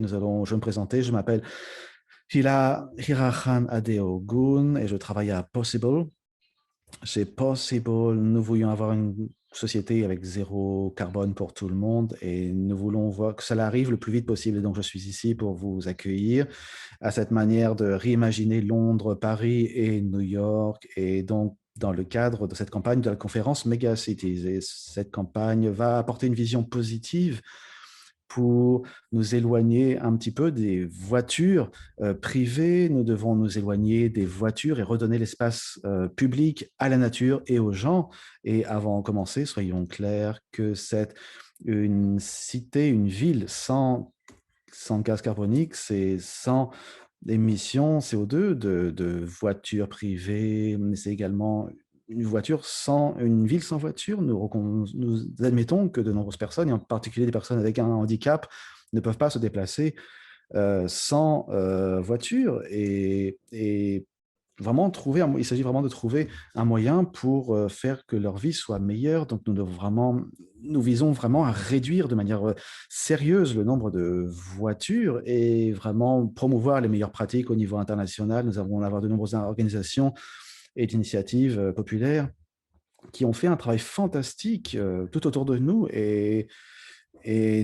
Je vais me présenter, je m'appelle Hirahan Adeogun et je travaille à Possible. Chez Possible, nous voulions avoir une société avec zéro carbone pour tout le monde et nous voulons voir que cela arrive le plus vite possible. Et donc, je suis ici pour vous accueillir à cette manière de réimaginer Londres, Paris et New York. Et donc, dans le cadre de cette campagne de la conférence Megacities. Et cette campagne va apporter une vision positive pour nous éloigner un petit peu des voitures privées. Nous devons nous éloigner des voitures et redonner l'espace public à la nature et aux gens. Et avant de commencer, soyons clairs que c'est une cité, une ville sans gaz carbonique, c'est sans émissions CO2 de voitures privées, mais c'est également une ville sans voiture. Nous admettons que de nombreuses personnes, et en particulier des personnes avec un handicap, ne peuvent pas se déplacer sans voiture et vraiment il s'agit vraiment de trouver un moyen pour faire que leur vie soit meilleure. Donc, nous visons vraiment à réduire de manière sérieuse le nombre de voitures et vraiment promouvoir les meilleures pratiques au niveau international. Nous allons avoir de nombreuses organisations et d'initiatives populaires qui ont fait un travail fantastique tout autour de nous et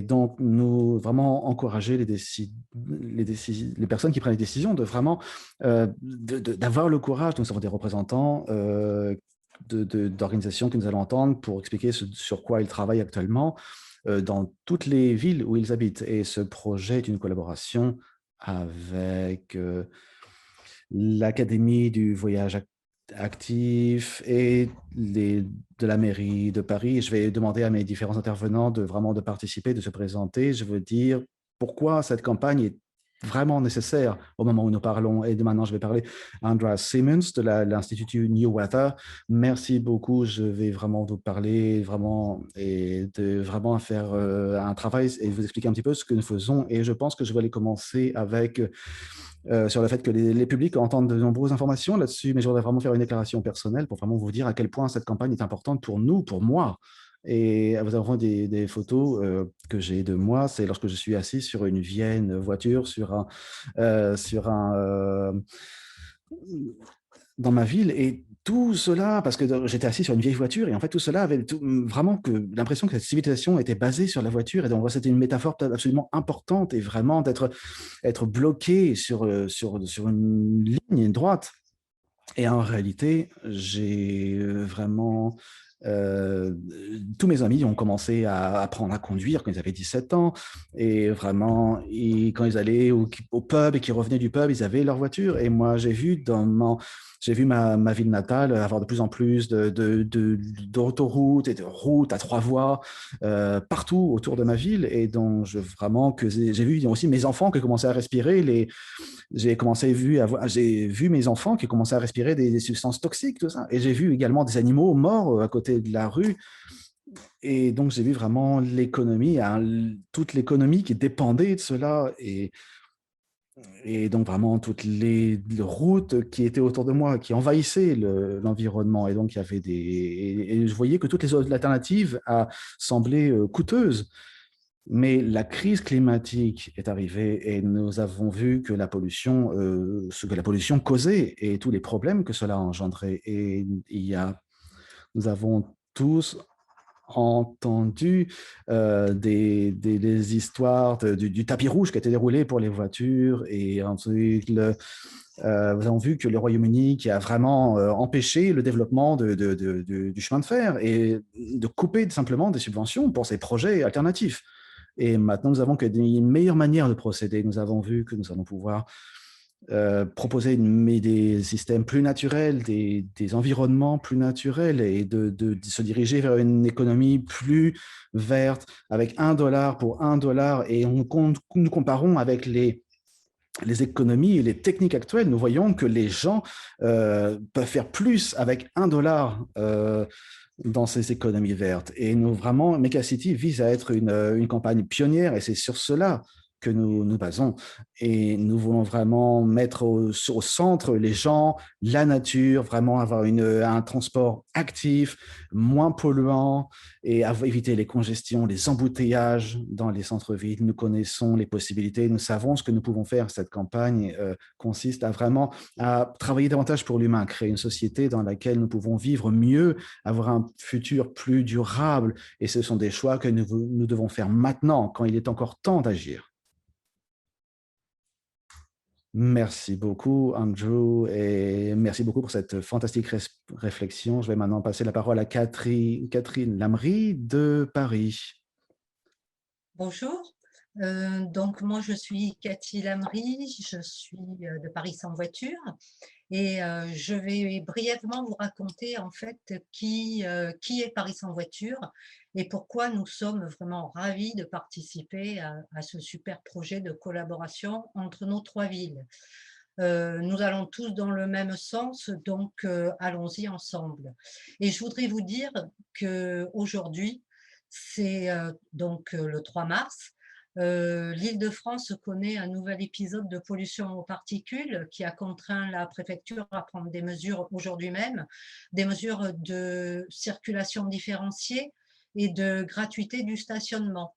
donc, nous vraiment encourager les personnes qui prennent les décisions de vraiment d'avoir le courage. Nous avons des représentants d'organisations que nous allons entendre pour expliquer sur quoi ils travaillent actuellement dans toutes les villes où ils habitent. Et ce projet est une collaboration avec l'Académie du voyage actif et de la mairie de Paris. Je vais demander à mes différents intervenants de participer, de se présenter. Je veux dire pourquoi cette campagne est vraiment nécessaire au moment où nous parlons. Et maintenant, je vais parler à Andreas Simmons de l'Institut New Weather. Merci beaucoup. Je vais vraiment vous parler et de vraiment faire un travail et vous expliquer un petit peu ce que nous faisons. Et je pense que je vais aller commencer avec sur le fait que les publics entendent de nombreuses informations là-dessus, mais je voudrais vraiment faire une déclaration personnelle pour vraiment vous dire à quel point cette campagne est importante pour nous, pour moi. Et vous avez des photos que j'ai de moi, c'est lorsque je suis assis sur une vieille voiture, sur un dans ma ville, et tout cela, parce que j'étais assis sur une vieille voiture, et en fait tout cela avait vraiment l'impression que cette civilisation était basée sur la voiture, et donc c'était une métaphore absolument importante, et vraiment être bloqué sur une ligne droite. Et en réalité, j'ai vraiment tous mes amis ont commencé à apprendre à conduire quand ils avaient 17 ans. Et vraiment, quand ils allaient au pub et qu'ils revenaient du pub, ils avaient leur voiture. Et moi, j'ai vu ma ville natale avoir de plus en plus d'autoroutes et de routes à trois voies partout autour de ma ville. Et donc, vraiment, j'ai vu aussi mes enfants qui commençaient à respirer j'ai vu mes enfants qui commençaient à respirer des substances toxiques, tout ça. Et j'ai vu également des animaux morts à côté de la rue. Et donc, j'ai vu vraiment l'économie, hein, toute l'économie qui dépendait de cela. Et donc, vraiment, toutes les routes qui étaient autour de moi, qui envahissaient l'environnement. Et donc, il y avait et je voyais que toutes les autres alternatives semblaient coûteuses. Mais la crise climatique est arrivée et nous avons vu que ce que la pollution causait et tous les problèmes que cela a engendré. Et nous avons tous entendu des histoires du tapis rouge qui a été déroulé pour les voitures. Et ensuite, nous avons vu que le Royaume-Uni qui a vraiment empêché le développement du chemin de fer et de couper simplement des subventions pour ces projets alternatifs. Et maintenant, nous avons une meilleure manière de procéder. Nous avons vu que nous allons pouvoir proposer des systèmes plus naturels, des environnements plus naturels et de se diriger vers une économie plus verte avec $1 pour $1. Et nous comparons avec les économies et les techniques actuelles, nous voyons que les gens peuvent faire plus avec $1 dans ces économies vertes. Et vraiment, Megacity vise à être une campagne pionnière et c'est sur cela que nous nous basons. Et nous voulons vraiment mettre au centre les gens, la nature, vraiment avoir un transport actif, moins polluant et éviter les congestions, les embouteillages dans les centres-villes. Nous connaissons les possibilités, nous savons ce que nous pouvons faire. Cette campagne consiste à vraiment à travailler davantage pour l'humain, créer une société dans laquelle nous pouvons vivre mieux, avoir un futur plus durable. Et ce sont des choix que nous devons faire maintenant, quand il est encore temps d'agir. Merci beaucoup, Andrew, et merci beaucoup pour cette fantastique réflexion. Je vais maintenant passer la parole à Catherine Lamry de Paris. Bonjour, donc moi je suis Cathy Lamry, je suis de Paris sans voiture et je vais brièvement vous raconter en fait qui est Paris sans voiture et pourquoi nous sommes vraiment ravis de participer à ce super projet de collaboration entre nos trois villes. Nous allons tous dans le même sens, donc allons-y ensemble. Et je voudrais vous dire qu'aujourd'hui, c'est donc le 3 mars, l'Île-de-France connaît un nouvel épisode de pollution aux particules qui a contraint la préfecture à prendre des mesures aujourd'hui même, des mesures de circulation différenciée et de gratuité du stationnement.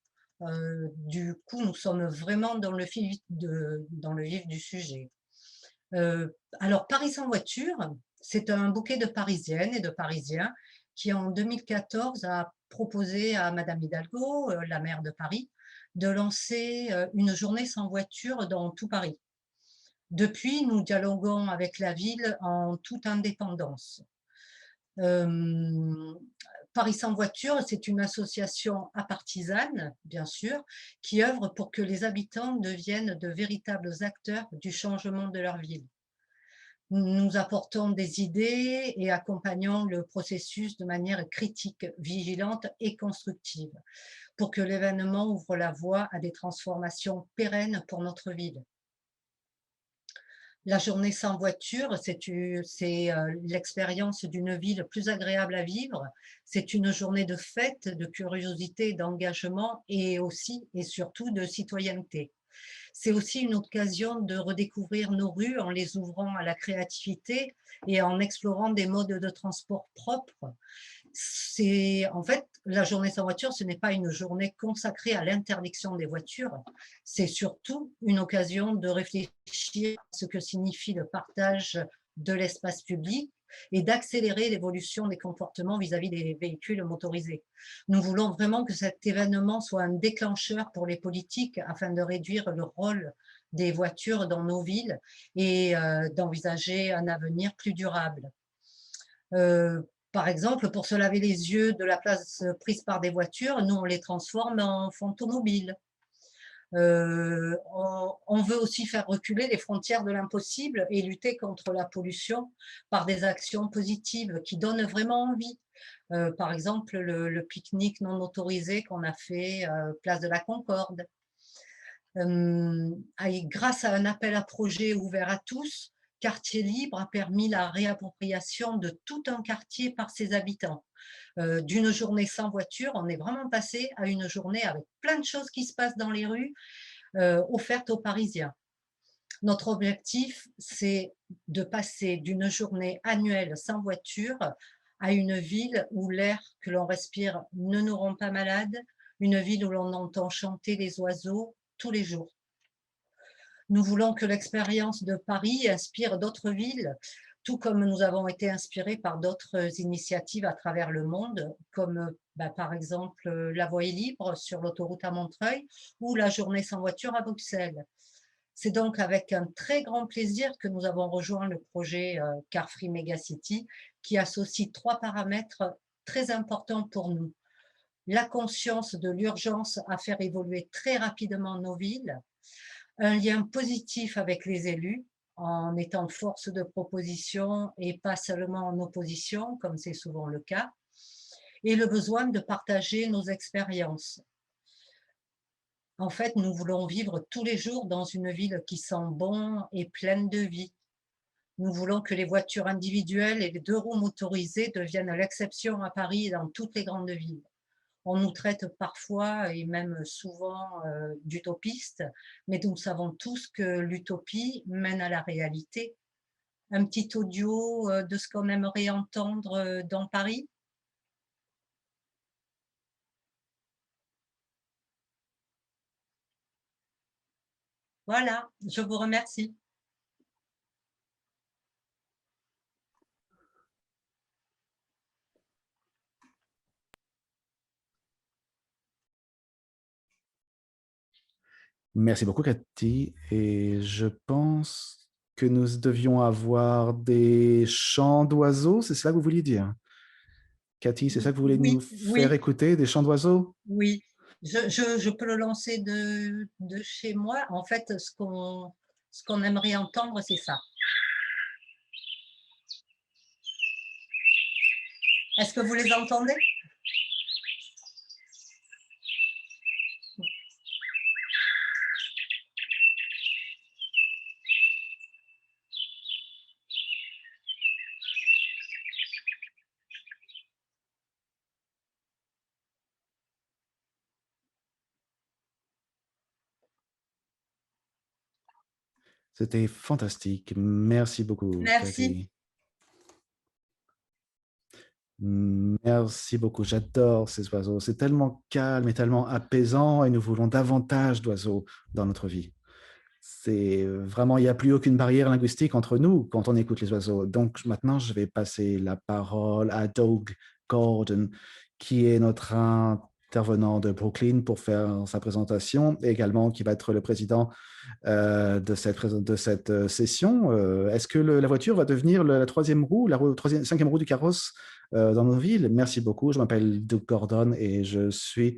Du coup, nous sommes vraiment dans le vif du sujet. Alors, Paris sans voiture, c'est un bouquet de Parisiennes et de Parisiens qui, en 2014, a proposé à Madame Hidalgo, la maire de Paris, de lancer une journée sans voiture dans tout Paris. Depuis, nous dialoguons avec la ville en toute indépendance. Paris sans voiture, c'est une association apartisane, bien sûr, qui œuvre pour que les habitants deviennent de véritables acteurs du changement de leur ville. Nous apportons des idées et accompagnons le processus de manière critique, vigilante et constructive pour que l'événement ouvre la voie à des transformations pérennes pour notre ville. La journée sans voiture, c'est l'expérience d'une ville plus agréable à vivre. C'est une journée de fête, de curiosité, d'engagement et aussi et surtout de citoyenneté. C'est aussi une occasion de redécouvrir nos rues en les ouvrant à la créativité et en explorant des modes de transport propres. En fait, la journée sans voiture, ce n'est pas une journée consacrée à l'interdiction des voitures, c'est surtout une occasion de réfléchir à ce que signifie le partage de l'espace public et d'accélérer l'évolution des comportements vis-à-vis des véhicules motorisés. Nous voulons vraiment que cet événement soit un déclencheur pour les politiques afin de réduire le rôle des voitures dans nos villes et d'envisager un avenir plus durable. Par exemple, pour se laver les yeux de la place prise par des voitures, nous, on les transforme en fantomobiles. On veut aussi faire reculer les frontières de l'impossible et lutter contre la pollution par des actions positives qui donnent vraiment envie. Par exemple, le pique-nique non autorisé qu'on a fait place de la Concorde. Grâce à un appel à projet ouvert à tous, Quartier Libre a permis la réappropriation de tout un quartier par ses habitants. D'une journée sans voiture, on est vraiment passé à une journée avec plein de choses qui se passent dans les rues, offertes aux Parisiens. Notre objectif, c'est de passer d'une journée annuelle sans voiture à une ville où l'air que l'on respire ne nous rend pas malade, une ville où l'on entend chanter les oiseaux tous les jours. Nous voulons que l'expérience de Paris inspire d'autres villes, tout comme nous avons été inspirés par d'autres initiatives à travers le monde, comme par exemple la Voie est libre sur l'autoroute à Montreuil ou la journée sans voiture à Bruxelles. C'est donc avec un très grand plaisir que nous avons rejoint le projet Car Free Megacity qui associe trois paramètres très importants pour nous. La conscience de l'urgence à faire évoluer très rapidement nos villes, un lien positif avec les élus en étant force de proposition et pas seulement en opposition, comme c'est souvent le cas, et le besoin de partager nos expériences. En fait, nous voulons vivre tous les jours dans une ville qui sent bon et pleine de vie. Nous voulons que les voitures individuelles et les deux roues motorisées deviennent l'exception à Paris et dans toutes les grandes villes. On nous traite parfois et même souvent d'utopistes, mais nous savons tous que l'utopie mène à la réalité. Un petit audio de ce qu'on aimerait entendre dans Paris? Voilà, je vous remercie. Merci beaucoup, Cathy. Et je pense que nous devions avoir des chants d'oiseaux, c'est cela que vous vouliez dire? Cathy, c'est ça que vous voulez nous Oui, faire oui, écouter, des chants d'oiseaux? oui. Je peux le lancer de chez moi. En fait, ce qu'on aimerait entendre, c'est ça. Est-ce que vous les entendez? C'était fantastique. Merci beaucoup, Merci. Cathy. Merci beaucoup. J'adore ces oiseaux. C'est tellement calme et tellement apaisant et nous voulons davantage d'oiseaux dans notre vie. C'est vraiment, il n'y a plus aucune barrière linguistique entre nous quand on écoute les oiseaux. Donc maintenant, je vais passer la parole à Doug Gordon, qui est notre intervenant de Brooklyn pour faire sa présentation et également qui va être le président de cette session. Est-ce que la voiture va devenir la troisième roue, cinquième roue du carrosse dans nos villes? Merci beaucoup. Je m'appelle Doug Gordon et je suis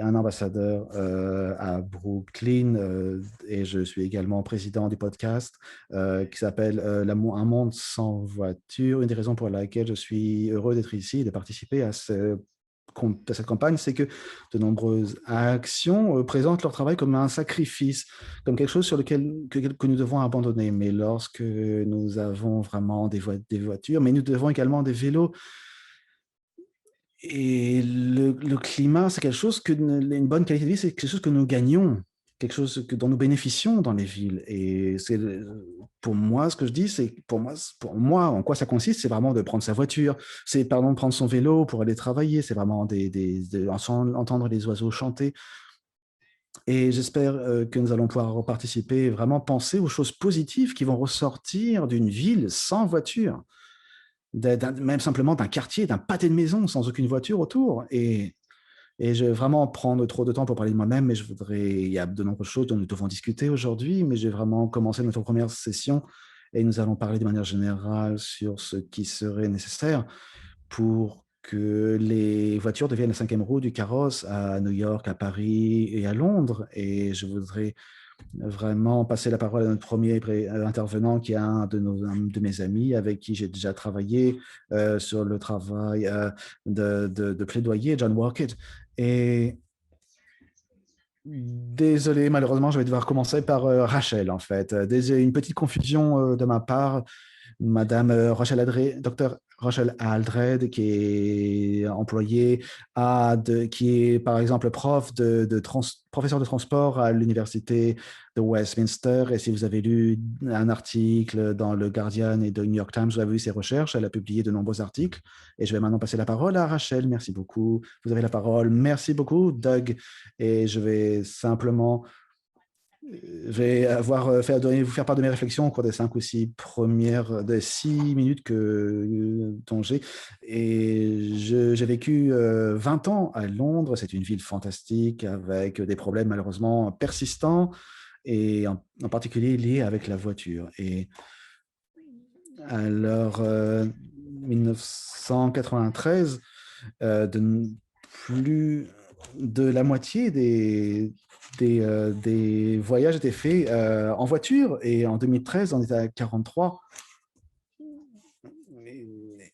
un ambassadeur à Brooklyn et je suis également président du podcast qui s'appelle Un monde sans voiture. Une des raisons pour laquelle je suis heureux d'être ici et de participer à cette campagne, c'est que de nombreuses actions présentent leur travail comme un sacrifice, comme quelque chose sur lequel que nous devons abandonner. Mais lorsque nous avons vraiment des voitures, mais nous devons également des vélos, et le climat, c'est quelque chose une bonne qualité de vie, c'est quelque chose que nous gagnons, quelque chose dont nous bénéficions dans les villes. Et c'est pour moi, ce que je dis, c'est pour moi, en quoi ça consiste, c'est vraiment de prendre sa voiture, c'est pardon, de prendre son vélo pour aller travailler, c'est vraiment entendre les oiseaux chanter. Et j'espère que nous allons pouvoir participer, vraiment penser aux choses positives qui vont ressortir d'une ville sans voiture, même simplement d'un quartier, d'un pâté de maison sans aucune voiture autour. Et je vais vraiment prendre trop de temps pour parler de moi-même, mais il y a de nombreuses choses dont nous devons discuter aujourd'hui, mais j'ai vraiment commencé notre première session et nous allons parler de manière générale sur ce qui serait nécessaire pour que les voitures deviennent la cinquième roue du carrosse à New York, à Paris et à Londres. Et je voudrais vraiment passer la parole à notre premier intervenant, qui est un de mes amis avec qui j'ai déjà travaillé sur le travail de plaidoyer, John Walker. Et désolé, malheureusement, je vais devoir commencer par Rachel, en fait. Une petite confusion de ma part. Madame Dr. Rachel Aldred, qui est employée qui est par exemple professeur de transport à l'université de Westminster. Et si vous avez lu un article dans le Guardian et The New York Times, vous avez vu ses recherches, elle a publié de nombreux articles. Et je vais maintenant passer la parole à Rachel. Merci beaucoup. Vous avez la parole. Merci beaucoup, Doug. Et je vais simplement je vais vous faire part de mes réflexions au cours des 5 ou 6 premières, des 6 minutes dont j'ai. Et j'ai vécu 20 ans à Londres. C'est une ville fantastique avec des problèmes malheureusement persistants et en particulier liés avec la voiture. Et alors, 1993, plus de la moitié des voyages étaient faits en voiture et en 2013, on était à 43.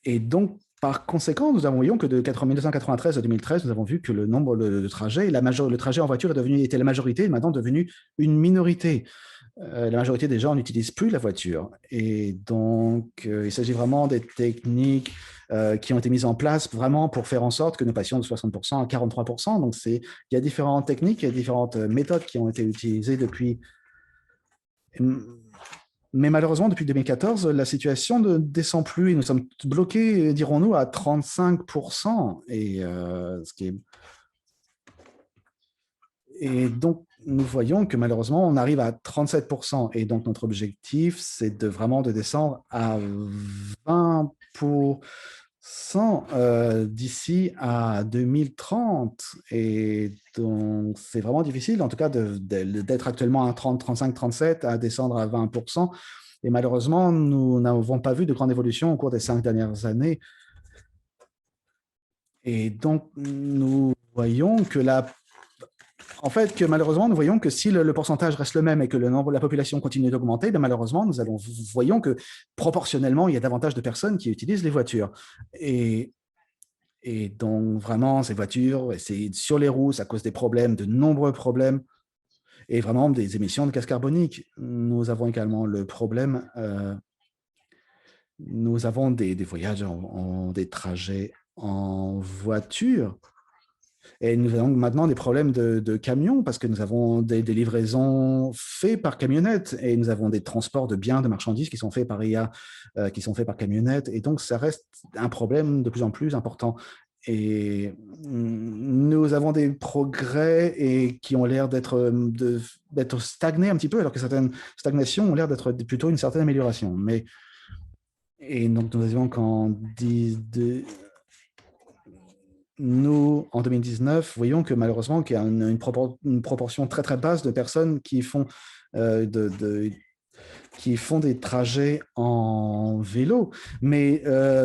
Et donc, par conséquent, nous voyons que de 1993 à 2013, nous avons vu que le nombre de trajets, le trajet en voiture était la majorité, est maintenant devenu une minorité. la majorité des gens n'utilisent plus la voiture. Et donc, il s'agit vraiment des techniques qui ont été mises en place vraiment pour faire en sorte que nous passions de 60% à 43%. Donc, il y a différentes techniques, il y a différentes méthodes qui ont été utilisées depuis. Mais malheureusement, depuis 2014, la situation ne descend plus et nous sommes bloqués, dirons-nous, à 35%. Et donc, nous voyons que malheureusement, on arrive à 37%. Et donc, notre objectif, c'est vraiment de descendre à 20% d'ici à 2030. Et donc, c'est vraiment difficile, en tout cas, d'être actuellement à 30, 35, 37, à descendre à 20%. Et malheureusement, nous n'avons pas vu de grande évolution au cours des 5 dernières années. Et donc, nous voyons que malheureusement, nous voyons que si le pourcentage reste le même et que le nombre de la population continue d'augmenter, malheureusement, voyons que proportionnellement, il y a davantage de personnes qui utilisent les voitures. Et donc, vraiment, ces voitures, c'est sur les routes, ça cause des problèmes, de nombreux problèmes, et vraiment des émissions de gaz carbonique. Nous avons également le problème, nous avons des voyages, des trajets en voiture. Et nous avons maintenant des problèmes de camions parce que nous avons des livraisons faites par camionnette et nous avons des transports de biens, de marchandises qui sont faits par IA, qui sont faits par camionnette. Et donc, ça reste un problème de plus en plus important. Et nous avons des progrès et qui ont l'air d'être stagnés un petit peu, alors que certaines stagnations ont l'air d'être plutôt une certaine amélioration. Et donc, nous avions nous, en 2019, voyons que malheureusement, qu'il y a une proportion très, très basse de personnes qui font, qui font des trajets en vélo. Mais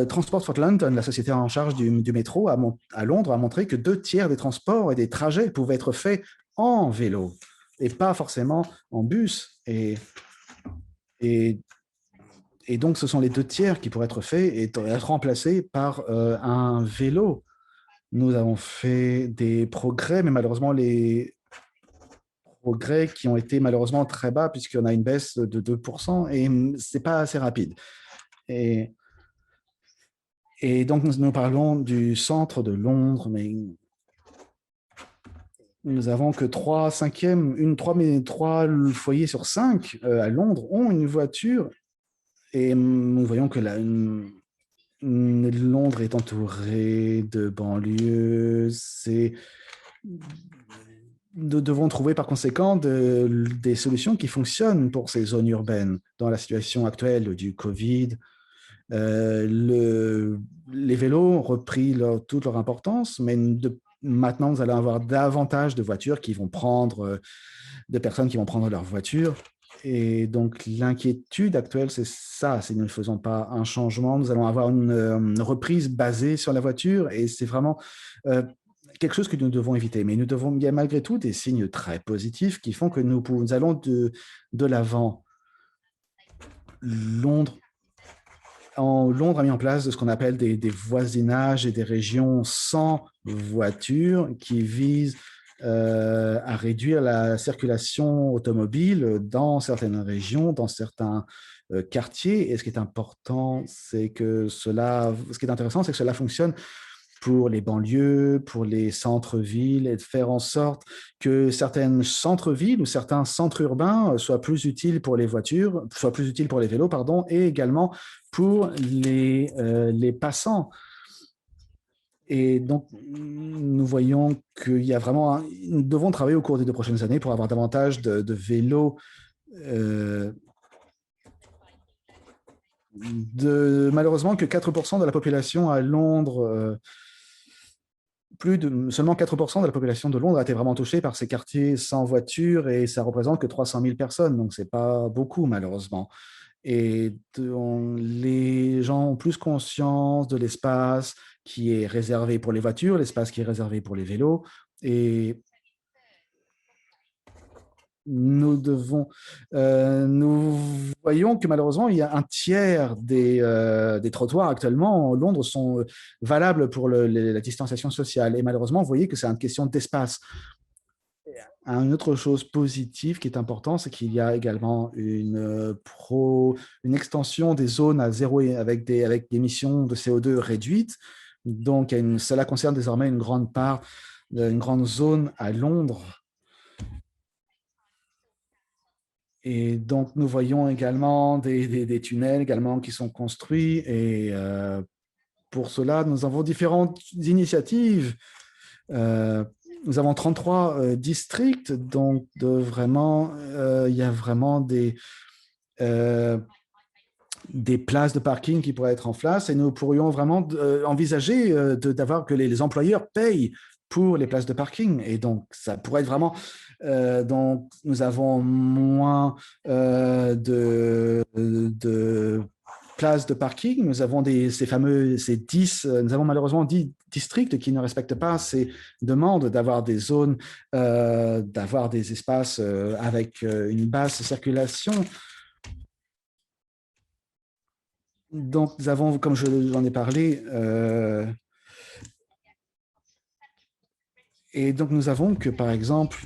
Transport for London, la société en charge du métro à Londres, a montré que 2 tiers des transports et des trajets pouvaient être faits en vélo et pas forcément en bus. Et donc, ce sont les 2 tiers qui pourraient être faits et être remplacés par un vélo. Nous avons fait des progrès, mais malheureusement, les progrès qui ont été malheureusement très bas puisqu'on a une baisse de 2% et ce n'est pas assez rapide. Et donc, nous parlons du centre de Londres, mais nous avons que 3 foyers sur 5 à Londres ont une voiture et nous voyons que Londres est entouré de banlieues. Nous devons trouver par conséquent des solutions qui fonctionnent pour ces zones urbaines. Dans la situation actuelle du Covid, les vélos ont repris toute leur importance, mais maintenant, nous allons avoir davantage de voitures qui vont prendre, de personnes qui vont prendre leur voiture. Et donc, l'inquiétude actuelle, c'est ça. Si nous ne faisons pas un changement, nous allons avoir une reprise basée sur la voiture et c'est vraiment quelque chose que nous devons éviter. Mais il y a malgré tout des signes très positifs qui font que nous allons de l'avant. Londres a mis en place ce qu'on appelle des voisinages et des régions sans voiture qui visent à réduire la circulation automobile dans certaines régions, dans certains quartiers. Et ce qui est important, c'est que ce qui est intéressant, c'est que cela fonctionne pour les banlieues, pour les centres-villes, et de faire en sorte que certains centres-villes ou certains centres urbains soient plus utiles pour les voitures, soient plus utiles pour les vélos, pardon, et également pour les passants. Et donc, nous voyons qu'il y a vraiment, nous devons travailler au cours des 2 prochaines années pour avoir davantage de vélos. Malheureusement, que 4% de la population à Londres, seulement 4% de la population de Londres a été vraiment touchée par ces quartiers sans voiture et ça représente que 300 000 personnes, donc ce n'est pas beaucoup malheureusement. Et les gens ont plus conscience de l'espace qui est réservé pour les voitures, l'espace qui est réservé pour les vélos. Et nous voyons que malheureusement, il y a 1 tiers des trottoirs actuellement en Londres sont valables pour la distanciation sociale. Et malheureusement, vous voyez que c'est une question d'espace. une autre chose positive qui est importante, c'est qu'il y a également une extension des zones à zéro avec des émissions de CO2 réduites. Donc, cela concerne désormais une grande part, une grande zone à Londres. Et donc, nous voyons également des tunnels également qui sont construits. Et pour cela, nous avons différentes initiatives. Nous avons 33 districts, donc il y a vraiment des places de parking qui pourraient être en place et nous pourrions vraiment envisager d'avoir que les employeurs payent pour les places de parking. Et donc, ça pourrait être vraiment... donc, nous avons moins de places de parking. Nous avons ces 10, nous avons malheureusement 10 districts qui ne respectent pas ces demandes d'avoir des zones, d'avoir des espaces avec une basse circulation. Donc, nous avons, comme j'en ai parlé, et donc nous avons que, par exemple,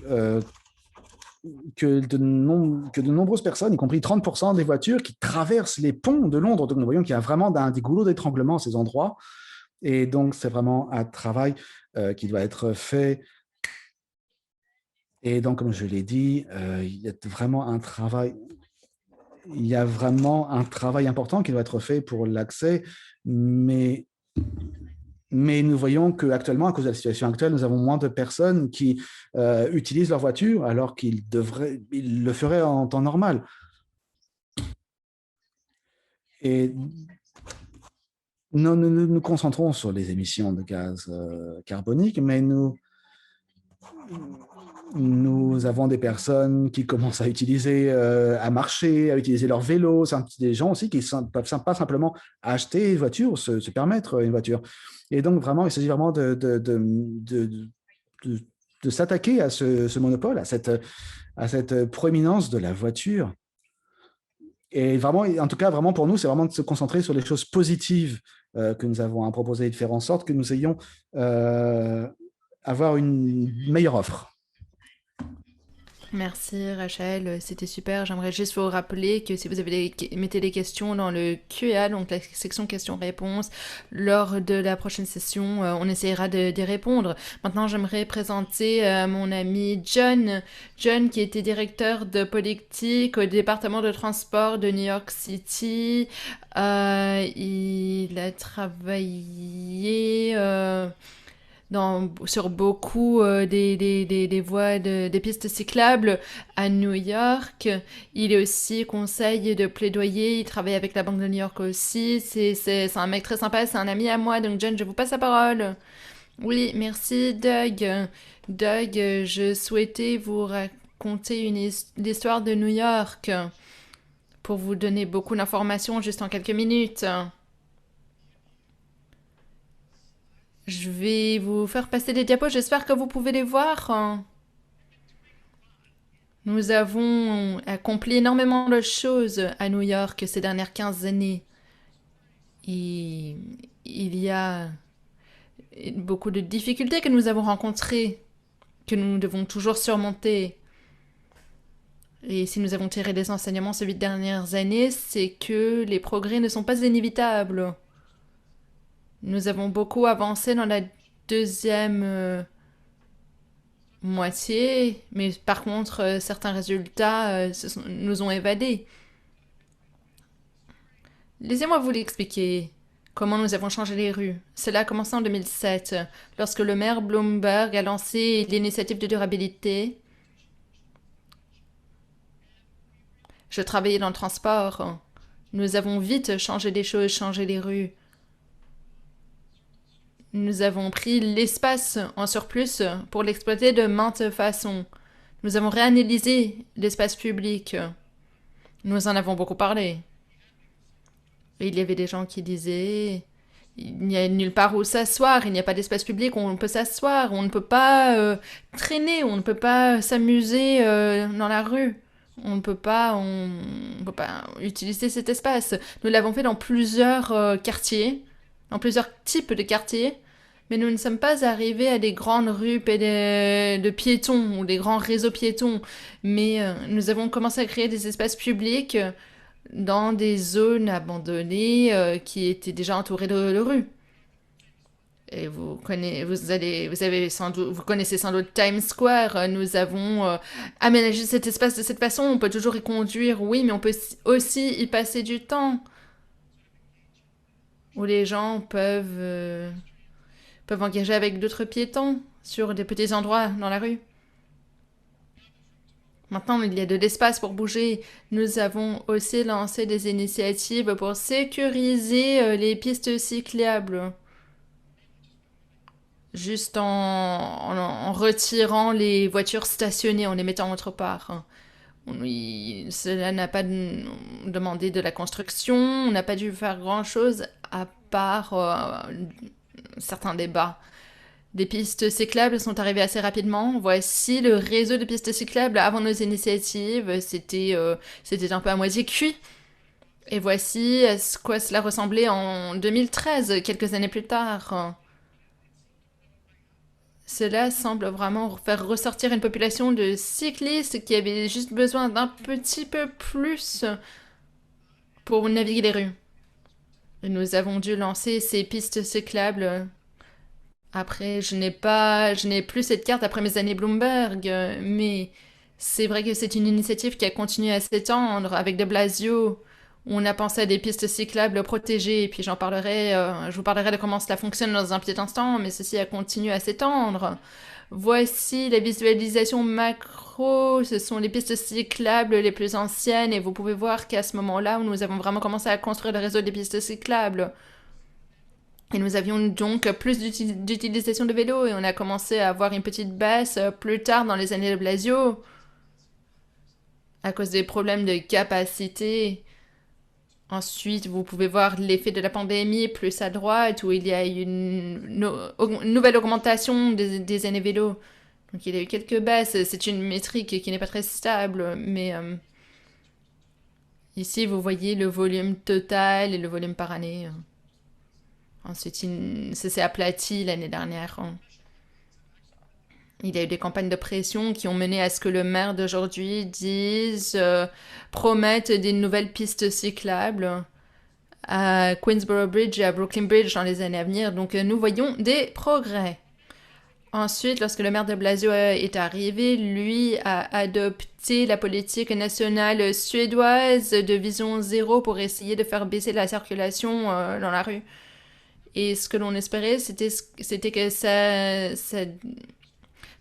que de nombreuses personnes, y compris 30% des voitures, qui traversent les ponts de Londres. Donc, nous voyons qu'il y a vraiment des goulots d'étranglement à ces endroits. Et donc, c'est vraiment un travail qui doit être fait. Et donc, comme je l'ai dit, il y a vraiment un travail important qui doit être fait pour l'accès, mais nous voyons qu'actuellement, à cause de la situation actuelle, nous avons moins de personnes qui utilisent leur voiture alors qu'ils le feraient en temps normal. Et nous concentrons sur les émissions de gaz carboniques, mais nous avons des personnes qui commencent à marcher, à utiliser leur vélo. C'est des gens aussi qui ne peuvent pas simplement acheter une voiture, se permettre une voiture. Et donc, vraiment, il s'agit vraiment de s'attaquer à ce monopole, à cette proéminence de la voiture. Et vraiment, en tout cas, vraiment pour nous, c'est vraiment de se concentrer sur les choses positives que nous avons à proposer et de faire en sorte que nous ayons avoir une meilleure offre. Merci Rachel, c'était super. J'aimerais juste vous rappeler que si vous avez mettez des questions dans le Q&A, donc la section questions-réponses, lors de la prochaine session, on essaiera d'y répondre. Maintenant, j'aimerais présenter mon ami John. John qui était directeur de politique au département de transport de New York City. Il a travaillé... sur beaucoup des voies, des pistes cyclables à New York. Il est aussi conseil de plaidoyer, il travaille avec la Banque de New York aussi. C'est un mec très sympa, c'est un ami à moi. Donc John, je vous passe la parole. Oui, merci Doug. Doug, je souhaitais vous raconter l'histoire de New York pour vous donner beaucoup d'informations juste en quelques minutes. Je vais vous faire passer les diapos, j'espère que vous pouvez les voir. Nous avons accompli énormément de choses à New York ces dernières 15 années. Et il y a beaucoup de difficultés que nous avons rencontrées, que nous devons toujours surmonter. Et si nous avons tiré des enseignements ces 8 dernières années, c'est que les progrès ne sont pas inévitables. Nous avons beaucoup avancé dans la deuxième moitié, mais par contre, certains résultats nous ont évadés. Laissez-moi vous l'expliquer. Comment nous avons changé les rues. Cela a commencé en 2007, lorsque le maire Bloomberg a lancé l'initiative de durabilité. Je travaillais dans le transport. Nous avons vite changé les choses, changé les rues. Nous avons pris l'espace en surplus pour l'exploiter de maintes façons. Nous avons réanalysé l'espace public. Nous en avons beaucoup parlé. Et il y avait des gens qui disaient il n'y a nulle part où s'asseoir, il n'y a pas d'espace public où on peut s'asseoir, on ne peut pas traîner, on ne peut pas s'amuser dans la rue. On ne peut pas utiliser cet espace. Nous l'avons fait dans plusieurs quartiers, dans plusieurs types de quartiers. Mais nous ne sommes pas arrivés à des grandes rues de piétons ou des grands réseaux piétons, mais nous avons commencé à créer des espaces publics dans des zones abandonnées qui étaient déjà entourées de rues. Et vous connaissez sans doute Times Square. Nous avons aménagé cet espace de cette façon. On peut toujours y conduire, oui, mais on peut aussi y passer du temps. Où les gens peuvent engager avec d'autres piétons sur des petits endroits dans la rue. Maintenant, il y a de l'espace pour bouger. Nous avons aussi lancé des initiatives pour sécuriser les pistes cyclables. Juste en retirant les voitures stationnées, en les mettant autre part. Cela n'a pas demandé de la construction, on n'a pas dû faire grand-chose à part certains débats. Des pistes cyclables sont arrivées assez rapidement. Voici le réseau de pistes cyclables avant nos initiatives. C'était un peu à moitié cuit. Et voici à quoi cela ressemblait en 2013, quelques années plus tard. Cela semble vraiment faire ressortir une population de cyclistes qui avaient juste besoin d'un petit peu plus pour naviguer les rues. Et nous avons dû lancer ces pistes cyclables. Après, je n'ai plus cette carte après mes années Bloomberg, mais c'est vrai que c'est une initiative qui a continué à s'étendre avec de Blasio. On a pensé à des pistes cyclables protégées, et puis je vous parlerai de comment cela fonctionne dans un petit instant, mais ceci a continué à s'étendre. Voici la visualisation macro, ce sont les pistes cyclables les plus anciennes, et vous pouvez voir qu'à ce moment-là, où nous avons vraiment commencé à construire le réseau des pistes cyclables, et nous avions donc plus d'utilisation de vélos, et on a commencé à avoir une petite baisse plus tard dans les années de Blasio, à cause des problèmes de capacité. Ensuite, vous pouvez voir l'effet de la pandémie plus à droite, où il y a une nouvelle augmentation des années vélo. Donc il y a eu quelques baisses. C'est une métrique qui n'est pas très stable, mais ici, vous voyez le volume total et le volume par année. Ensuite, ça s'est aplati l'année dernière. Il y a eu des campagnes de pression qui ont mené à ce que le maire d'aujourd'hui promette des nouvelles pistes cyclables à Queensborough Bridge et à Brooklyn Bridge dans les années à venir. Donc nous voyons des progrès. Ensuite, lorsque le maire de Blasio est arrivé, lui a adopté la politique nationale suédoise de vision zéro pour essayer de faire baisser la circulation dans la rue. Et ce que l'on espérait, c'était que ça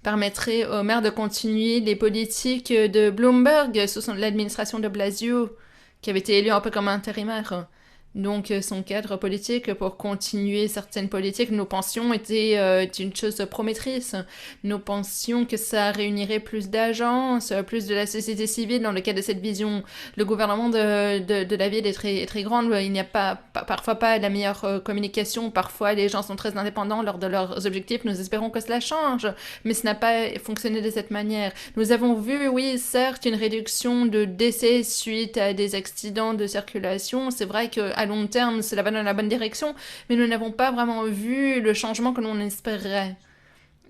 permettrait au maire de continuer les politiques de Bloomberg sous l'administration de Blasio, qui avait été élu un peu comme intérimaire. Donc son cadre politique pour continuer certaines politiques, nous pensions était une chose promettrice. Nous pensions que ça réunirait plus d'agences, plus de la société civile dans le cadre de cette vision. Le gouvernement de la ville est très, très grand. Il n'y a parfois pas la meilleure communication. Parfois, les gens sont très indépendants lors de leurs objectifs. Nous espérons que cela change, mais ce n'a pas fonctionné de cette manière. Nous avons vu, oui, certes, une réduction de décès suite à des accidents de circulation. C'est vrai qu'à long terme, cela va dans la bonne direction, mais nous n'avons pas vraiment vu le changement que l'on espérait.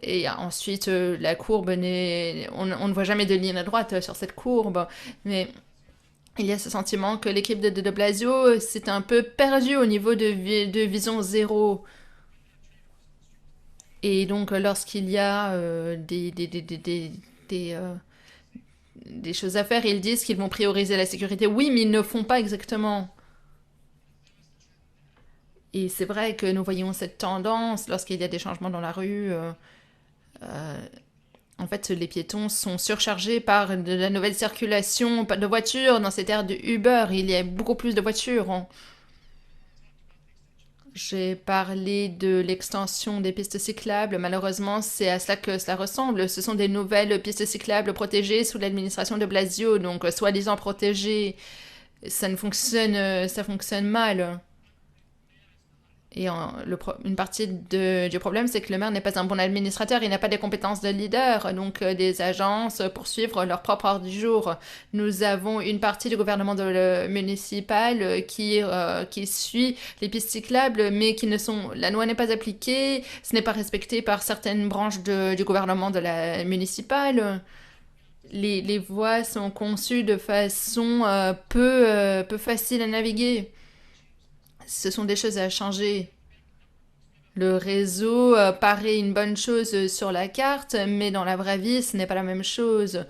Et ensuite, la courbe, on ne voit jamais de ligne droite sur cette courbe, mais il y a ce sentiment que l'équipe de Blasio s'est un peu perdue au niveau de vision zéro. Et donc, lorsqu'il y a des choses à faire, ils disent qu'ils vont prioriser la sécurité. Oui, mais ils ne font pas exactement. Et c'est vrai que nous voyons cette tendance lorsqu'il y a des changements dans la rue. En fait, les piétons sont surchargés par de la nouvelle circulation de voitures dans cette ère de Uber. Il y a beaucoup plus de voitures. J'ai parlé de l'extension des pistes cyclables. Malheureusement, c'est à cela que cela ressemble. Ce sont des nouvelles pistes cyclables protégées sous l'administration de Blasio, donc soi-disant protégées. Ça fonctionne mal. Une partie du problème, c'est que le maire n'est pas un bon administrateur, il n'a pas des compétences de leader, donc des agences pour suivre leur propre ordre du jour. Nous avons une partie du gouvernement municipal qui suit les pistes cyclables, mais la loi n'est pas appliquée, ce n'est pas respecté par certaines branches du gouvernement de la municipale. Les voies sont conçues de façon peu facile à naviguer. Ce sont des choses à changer. Le réseau paraît une bonne chose sur la carte, mais dans la vraie vie, ce n'est pas la même chose.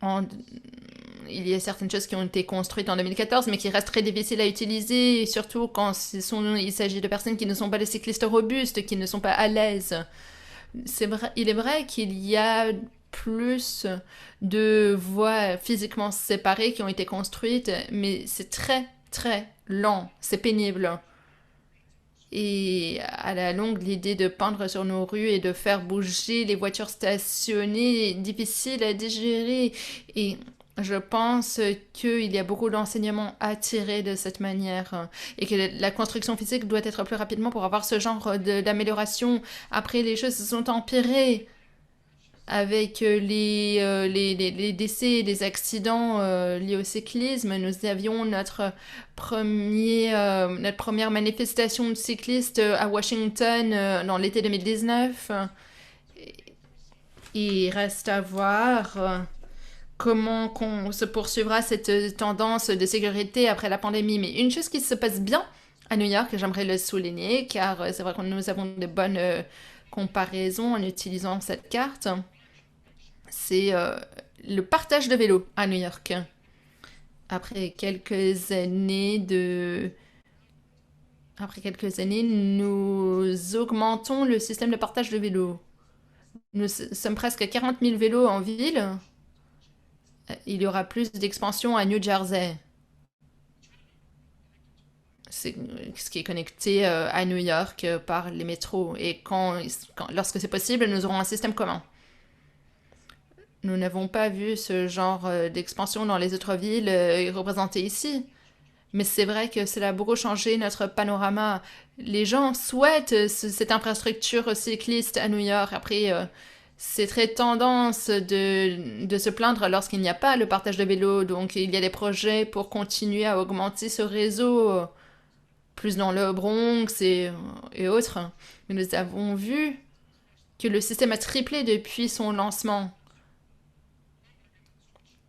Il y a certaines choses qui ont été construites en 2014, mais qui restent très difficiles à utiliser, surtout quand il s'agit de personnes qui ne sont pas des cyclistes robustes, qui ne sont pas à l'aise. Il est vrai qu'il y a plus de voies physiquement séparées qui ont été construites, mais c'est très, très lent, c'est pénible. Et à la longue, l'idée de peindre sur nos rues et de faire bouger les voitures stationnées est difficile à digérer. Et je pense qu'il y a beaucoup d'enseignements à tirer de cette manière et que la construction physique doit être plus rapidement pour avoir ce genre d'amélioration. Après, les choses se sont empirées avec les décès et les accidents liés au cyclisme. Nous avions notre première manifestation de cyclistes à Washington dans l'été 2019. Il reste à voir comment se poursuivra cette tendance de sécurité après la pandémie. Mais une chose qui se passe bien à New York, j'aimerais le souligner, car c'est vrai que nous avons de bonnes comparaisons en utilisant cette carte, c'est le partage de vélos à New York. Après quelques années, nous augmentons le système de partage de vélos. Nous sommes presque à 40 000 vélos en ville. Il y aura plus d'expansion à New Jersey. C'est ce qui est connecté à New York par les métros. Et lorsque c'est possible, nous aurons un système commun. Nous n'avons pas vu ce genre d'expansion dans les autres villes représentées ici. Mais c'est vrai que cela a beaucoup changé notre panorama. Les gens souhaitent cette infrastructure cycliste à New York. Après, c'est très tendance de se plaindre lorsqu'il n'y a pas le partage de vélos. Donc, il y a des projets pour continuer à augmenter ce réseau, plus dans le Bronx et autres. Mais nous avons vu que le système a triplé depuis son lancement.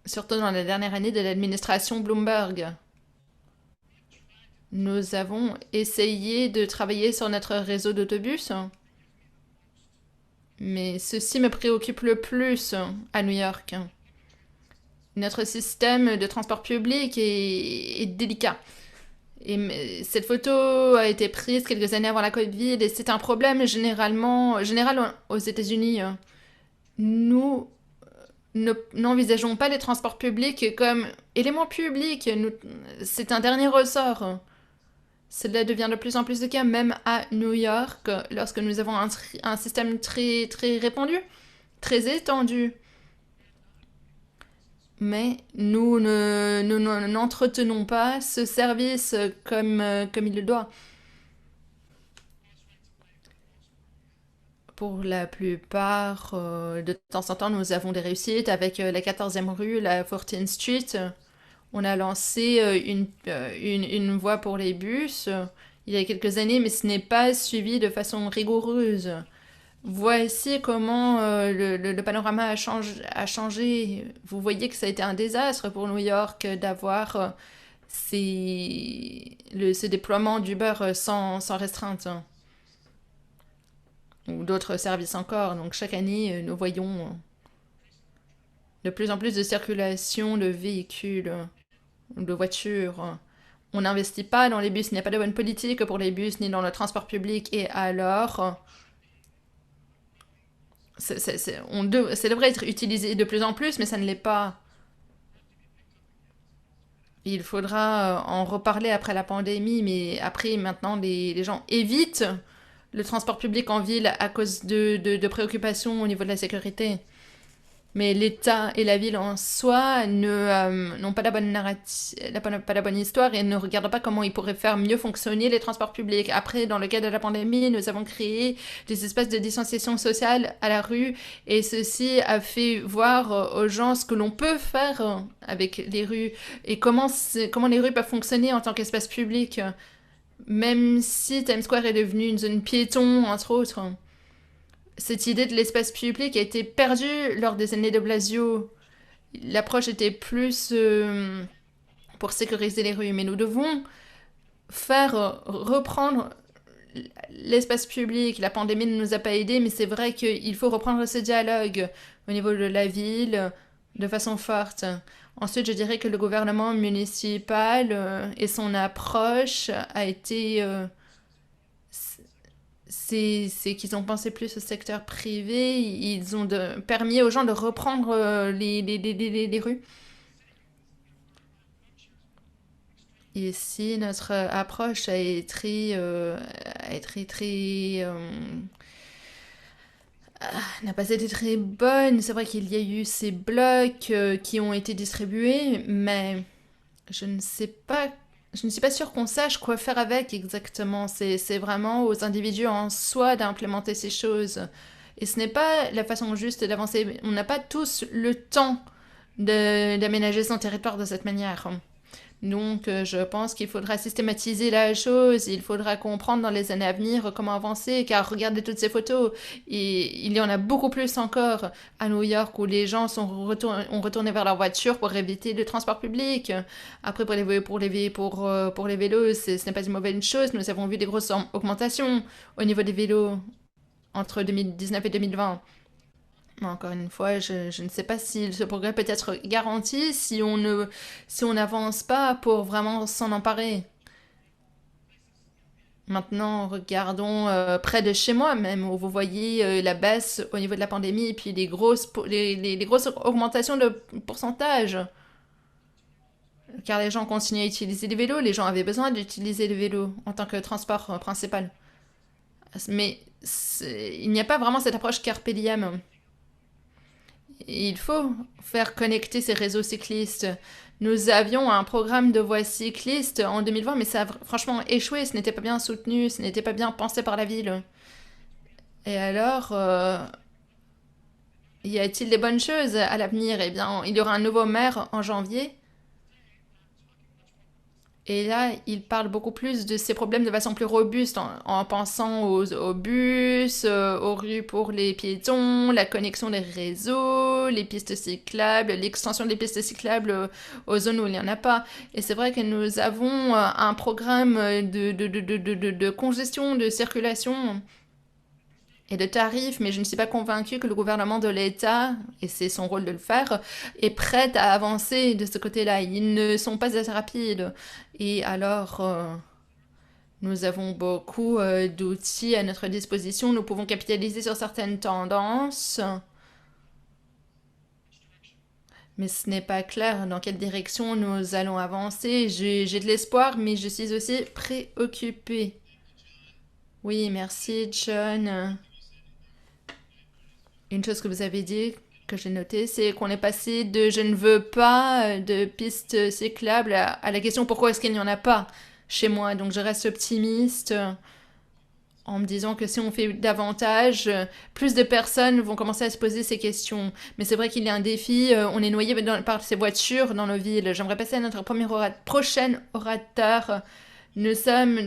Surtout dans la dernière année de l'administration Bloomberg. Nous avons essayé de travailler sur notre réseau d'autobus, mais ceci me préoccupe le plus à New York. Notre système de transport public est délicat. Et cette photo a été prise quelques années avant la Covid et c'est un problème général aux États-Unis. Nous n'envisageons pas les transports publics comme éléments publics. C'est un dernier ressort. Cela devient de plus en plus le cas, même à New York, lorsque nous avons un système très, très répandu, très étendu. Mais nous n'entretenons pas ce service comme il le doit. Pour la plupart, de temps en temps, nous avons des réussites avec la 14e rue, la 14th Street. On a lancé une voie pour les bus il y a quelques années, mais ce n'est pas suivi de façon rigoureuse. Voici comment le panorama a changé. Vous voyez que ça a été un désastre pour New York d'avoir ce déploiement d'Uber sans restreinte. Ou d'autres services encore. Donc chaque année, nous voyons de plus en plus de circulation de véhicules, de voitures. On n'investit pas dans les bus, il n'y a pas de bonne politique pour les bus ni dans le transport public. Et alors, ça devrait être utilisé de plus en plus, mais ça ne l'est pas. Il faudra en reparler après la pandémie, mais après, maintenant, les gens évitent le transport public en ville à cause de préoccupations au niveau de la sécurité. Mais l'État et la ville en soi n'ont pas la bonne pas la bonne histoire et ne regardent pas comment ils pourraient faire mieux fonctionner les transports publics. Après, dans le cadre de la pandémie, nous avons créé des espaces de distanciation sociale à la rue et ceci a fait voir aux gens ce que l'on peut faire avec les rues et comment les rues peuvent fonctionner en tant qu'espace public. Même si Times Square est devenu une zone piéton, entre autres, cette idée de l'espace public a été perdue lors des années de Blasio. L'approche était plus pour sécuriser les rues, mais nous devons faire reprendre l'espace public. La pandémie ne nous a pas aidés, mais c'est vrai qu'il faut reprendre ce dialogue au niveau de la ville de façon forte. Ensuite, je dirais que le gouvernement municipal et son approche a été c'est qu'ils ont pensé plus au secteur privé, ils ont permis aux gens de reprendre les rues. Ici, notre approche a été très n'a pas été très bonne. C'est vrai qu'il y a eu ces blocs qui ont été distribués, mais je ne sais pas, je ne suis pas sûre qu'on sache quoi faire avec exactement. C'est vraiment aux individus en soi d'implémenter ces choses. Et ce n'est pas la façon juste d'avancer. On n'a pas tous le temps d'aménager son territoire de cette manière. Donc, je pense qu'il faudra systématiser la chose, il faudra comprendre dans les années à venir comment avancer, car regardez toutes ces photos, et il y en a beaucoup plus encore à New York où les gens ont retourné vers leur voiture pour éviter le transport public. Après, pour les vélos, ce n'est pas une mauvaise chose, nous avons vu des grosses augmentations au niveau des vélos entre 2019 et 2020. Encore une fois, je ne sais pas si ce progrès peut être garanti si on n'avance pas pour vraiment s'en emparer. Maintenant, regardons près de chez moi même, où vous voyez la baisse au niveau de la pandémie et puis les grosses augmentations de pourcentage. Car les gens continuent à utiliser les vélos, les gens avaient besoin d'utiliser le vélo en tant que transport principal. Mais il n'y a pas vraiment cette approche carpe diem. Il faut faire connecter ces réseaux cyclistes. Nous avions un programme de voies cyclistes en 2020, mais ça a franchement échoué. Ce n'était pas bien soutenu, ce n'était pas bien pensé par la ville. Et alors, y a-t-il des bonnes choses à l'avenir? Eh bien, il y aura un nouveau maire en janvier. Et là, il parle beaucoup plus de ces problèmes de façon plus robuste en pensant aux bus, aux rues pour les piétons, la connexion des réseaux, les pistes cyclables, l'extension des pistes cyclables aux zones où il n'y en a pas. Et c'est vrai que nous avons un programme de congestion, de circulation et de tarifs, mais je ne suis pas convaincue que le gouvernement de l'État, et c'est son rôle de le faire, est prêt à avancer de ce côté-là. Ils ne sont pas assez rapides. Et alors, nous avons beaucoup d'outils à notre disposition. Nous pouvons capitaliser sur certaines tendances, mais ce n'est pas clair dans quelle direction nous allons avancer. J'ai de l'espoir, mais je suis aussi préoccupée. Oui, merci, John. Une chose que vous avez dit, que j'ai noté, c'est qu'on est passé de je ne veux pas de pistes cyclables à la question pourquoi est-ce qu'il n'y en a pas chez moi. Donc je reste optimiste en me disant que si on fait davantage, plus de personnes vont commencer à se poser ces questions. Mais c'est vrai qu'il y a un défi, on est noyé par ces voitures dans nos villes. J'aimerais passer à notre prochain orateur. Nous sommes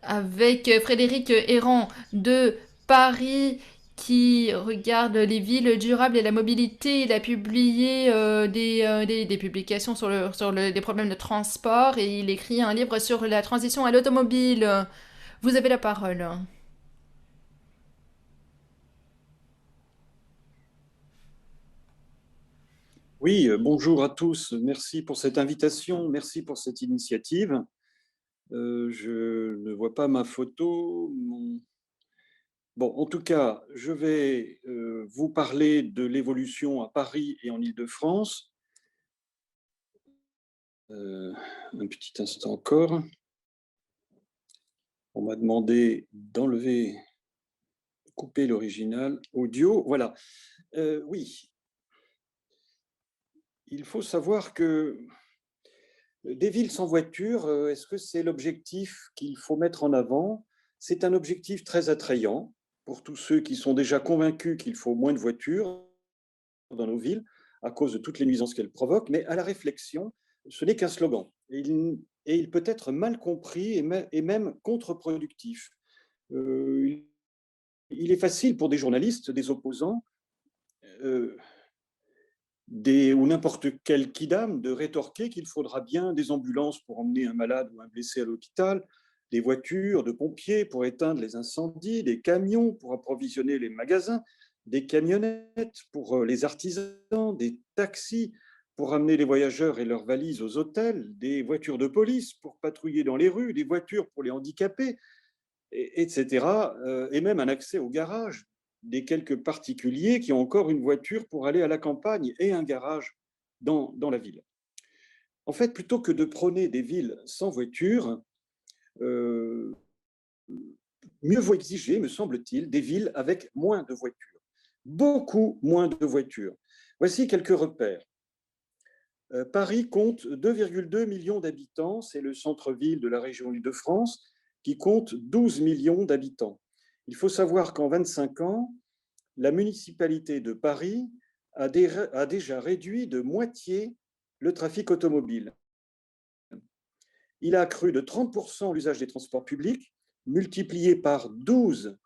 avec Frédéric Errand de Paris qui regarde les villes durables et la mobilité. Il a publié des publications sur des problèmes de transport et il écrit un livre sur la transition à l'automobile. Vous avez la parole. Oui, bonjour à tous. Merci pour cette invitation, merci pour cette initiative. Je ne vois pas ma photo. Bon, en tout cas, je vais vous parler de l'évolution à Paris et en Île-de-France. Un petit instant encore. On m'a demandé d'enlever, de couper l'original audio. Voilà. Oui, il faut savoir que des villes sans voiture, est-ce que c'est l'objectif qu'il faut mettre en avant? C'est un objectif très attrayant pour tous ceux qui sont déjà convaincus qu'il faut moins de voitures dans nos villes à cause de toutes les nuisances qu'elles provoquent, mais à la réflexion, ce n'est qu'un slogan. Et il peut être mal compris et même contre-productif. Il est facile pour des journalistes, des opposants, ou n'importe quel quidam de rétorquer qu'il faudra bien des ambulances pour emmener un malade ou un blessé à l'hôpital, des voitures de pompiers pour éteindre les incendies, des camions pour approvisionner les magasins, des camionnettes pour les artisans, des taxis pour amener les voyageurs et leurs valises aux hôtels, des voitures de police pour patrouiller dans les rues, des voitures pour les handicapés, etc. Et même un accès au garage des quelques particuliers qui ont encore une voiture pour aller à la campagne et un garage dans la ville. En fait, plutôt que de prôner des villes sans voiture, mieux vaut exiger, me semble-t-il, des villes avec moins de voitures, beaucoup moins de voitures. Voici quelques repères. Paris compte 2,2 millions d'habitants, c'est le centre-ville de la région Île-de-France qui compte 12 millions d'habitants. Il faut savoir qu'en 25 ans, la municipalité de Paris a déjà réduit de moitié le trafic automobile. Il a accru de 30% l'usage des transports publics, multiplié par 12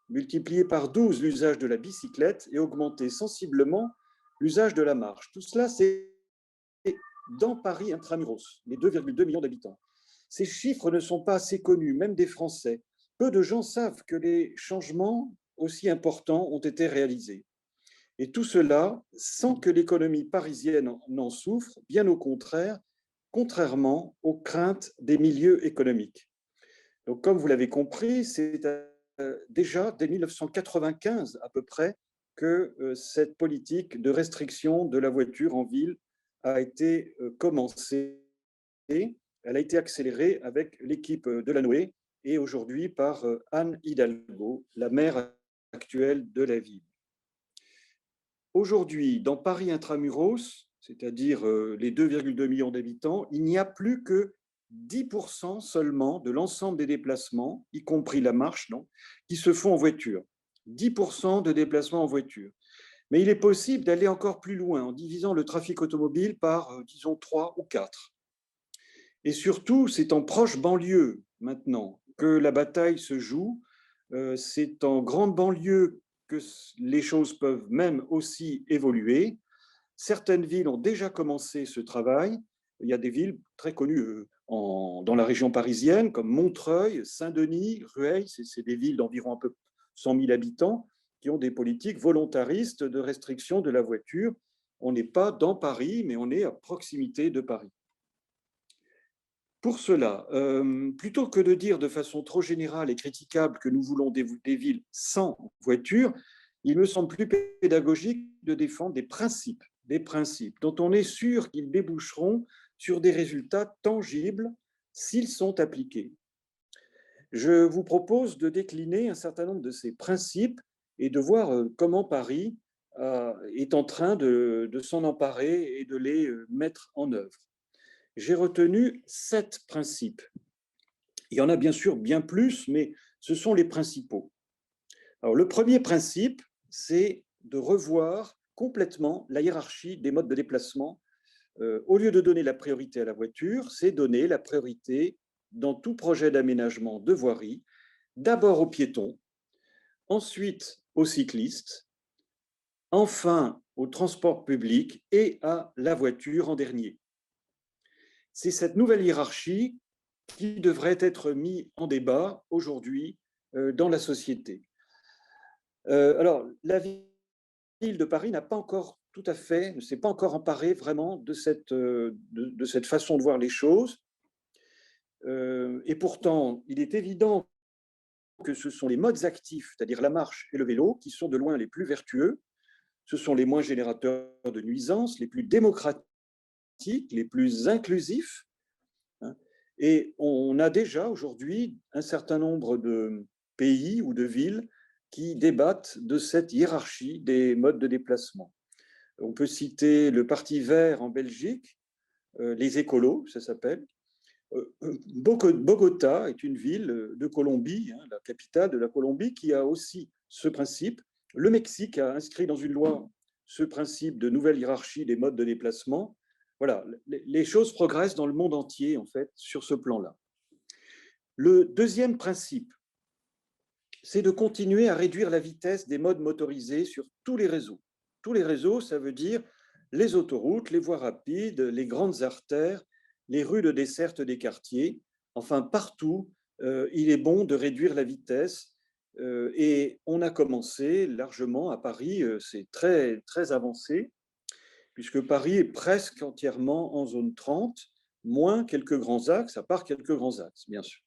l'usage de la bicyclette et augmenté sensiblement l'usage de la marche. Tout cela, c'est dans Paris intramuros, les 2,2 millions d'habitants. Ces chiffres ne sont pas assez connus, même des Français. Peu de gens savent que les changements aussi importants ont été réalisés. Et tout cela sans que l'économie parisienne n'en souffre, bien au contraire, contrairement aux craintes des milieux économiques. Donc, comme vous l'avez compris, c'est déjà dès 1995 à peu près que cette politique de restriction de la voiture en ville a été commencée. Elle a été accélérée avec l'équipe de Delanoë et aujourd'hui par Anne Hidalgo, la maire actuelle de la ville. Aujourd'hui, dans Paris intramuros, c'est-à-dire les 2,2 millions d'habitants, il n'y a plus que 10% seulement de l'ensemble des déplacements, y compris la marche, qui se font en voiture. 10% de déplacements en voiture. Mais il est possible d'aller encore plus loin en divisant le trafic automobile par, disons, 3 ou 4. Et surtout, c'est en proche banlieue maintenant que la bataille se joue. C'est en grande banlieue que les choses peuvent même aussi évoluer. Certaines villes ont déjà commencé ce travail. Il y a des villes très connues dans la région parisienne, comme Montreuil, Saint-Denis, Rueil, c'est des villes d'environ un peu 100 000 habitants, qui ont des politiques volontaristes de restriction de la voiture. On n'est pas dans Paris, mais on est à proximité de Paris. Pour cela, plutôt que de dire de façon trop générale et critiquable que nous voulons des villes sans voiture, il me semble plus pédagogique de défendre des principes dont on est sûr qu'ils déboucheront sur des résultats tangibles s'ils sont appliqués. Je vous propose de décliner un certain nombre de ces principes et de voir comment Paris est en train de s'en emparer et de les mettre en œuvre. J'ai retenu 7 principes. Il y en a bien sûr bien plus, mais ce sont les principaux. Alors, le premier principe, c'est de revoir complètement la hiérarchie des modes de déplacement. Au lieu de donner la priorité à la voiture, c'est donner la priorité dans tout projet d'aménagement de voirie, d'abord aux piétons, ensuite aux cyclistes, enfin au transport public et à la voiture en dernier. C'est cette nouvelle hiérarchie qui devrait être mise en débat aujourd'hui dans la société. Alors, la ville de Paris n'a pas encore tout à fait, ne s'est pas encore emparée vraiment de cette façon de voir les choses. Et pourtant, il est évident que ce sont les modes actifs, c'est-à-dire la marche et le vélo, qui sont de loin les plus vertueux. Ce sont les moins générateurs de nuisances, les plus démocratiques, les plus inclusifs. Et on a déjà aujourd'hui un certain nombre de pays ou de villes qui débattent de cette hiérarchie des modes de déplacement. On peut citer le Parti vert en Belgique, les écolos, ça s'appelle. Bogota est une ville de Colombie, hein, la capitale de la Colombie, qui a aussi ce principe. Le Mexique a inscrit dans une loi ce principe de nouvelle hiérarchie des modes de déplacement. Voilà, les choses progressent dans le monde entier, en fait, sur ce plan-là. Le deuxième principe, c'est de continuer à réduire la vitesse des modes motorisés sur tous les réseaux. Tous les réseaux, ça veut dire les autoroutes, les voies rapides, les grandes artères, les rues de desserte des quartiers. Enfin, partout, il est bon de réduire la vitesse. Et on a commencé largement à Paris, c'est très, très avancé, puisque Paris est presque entièrement en zone 30, moins quelques grands axes, à part quelques grands axes, bien sûr.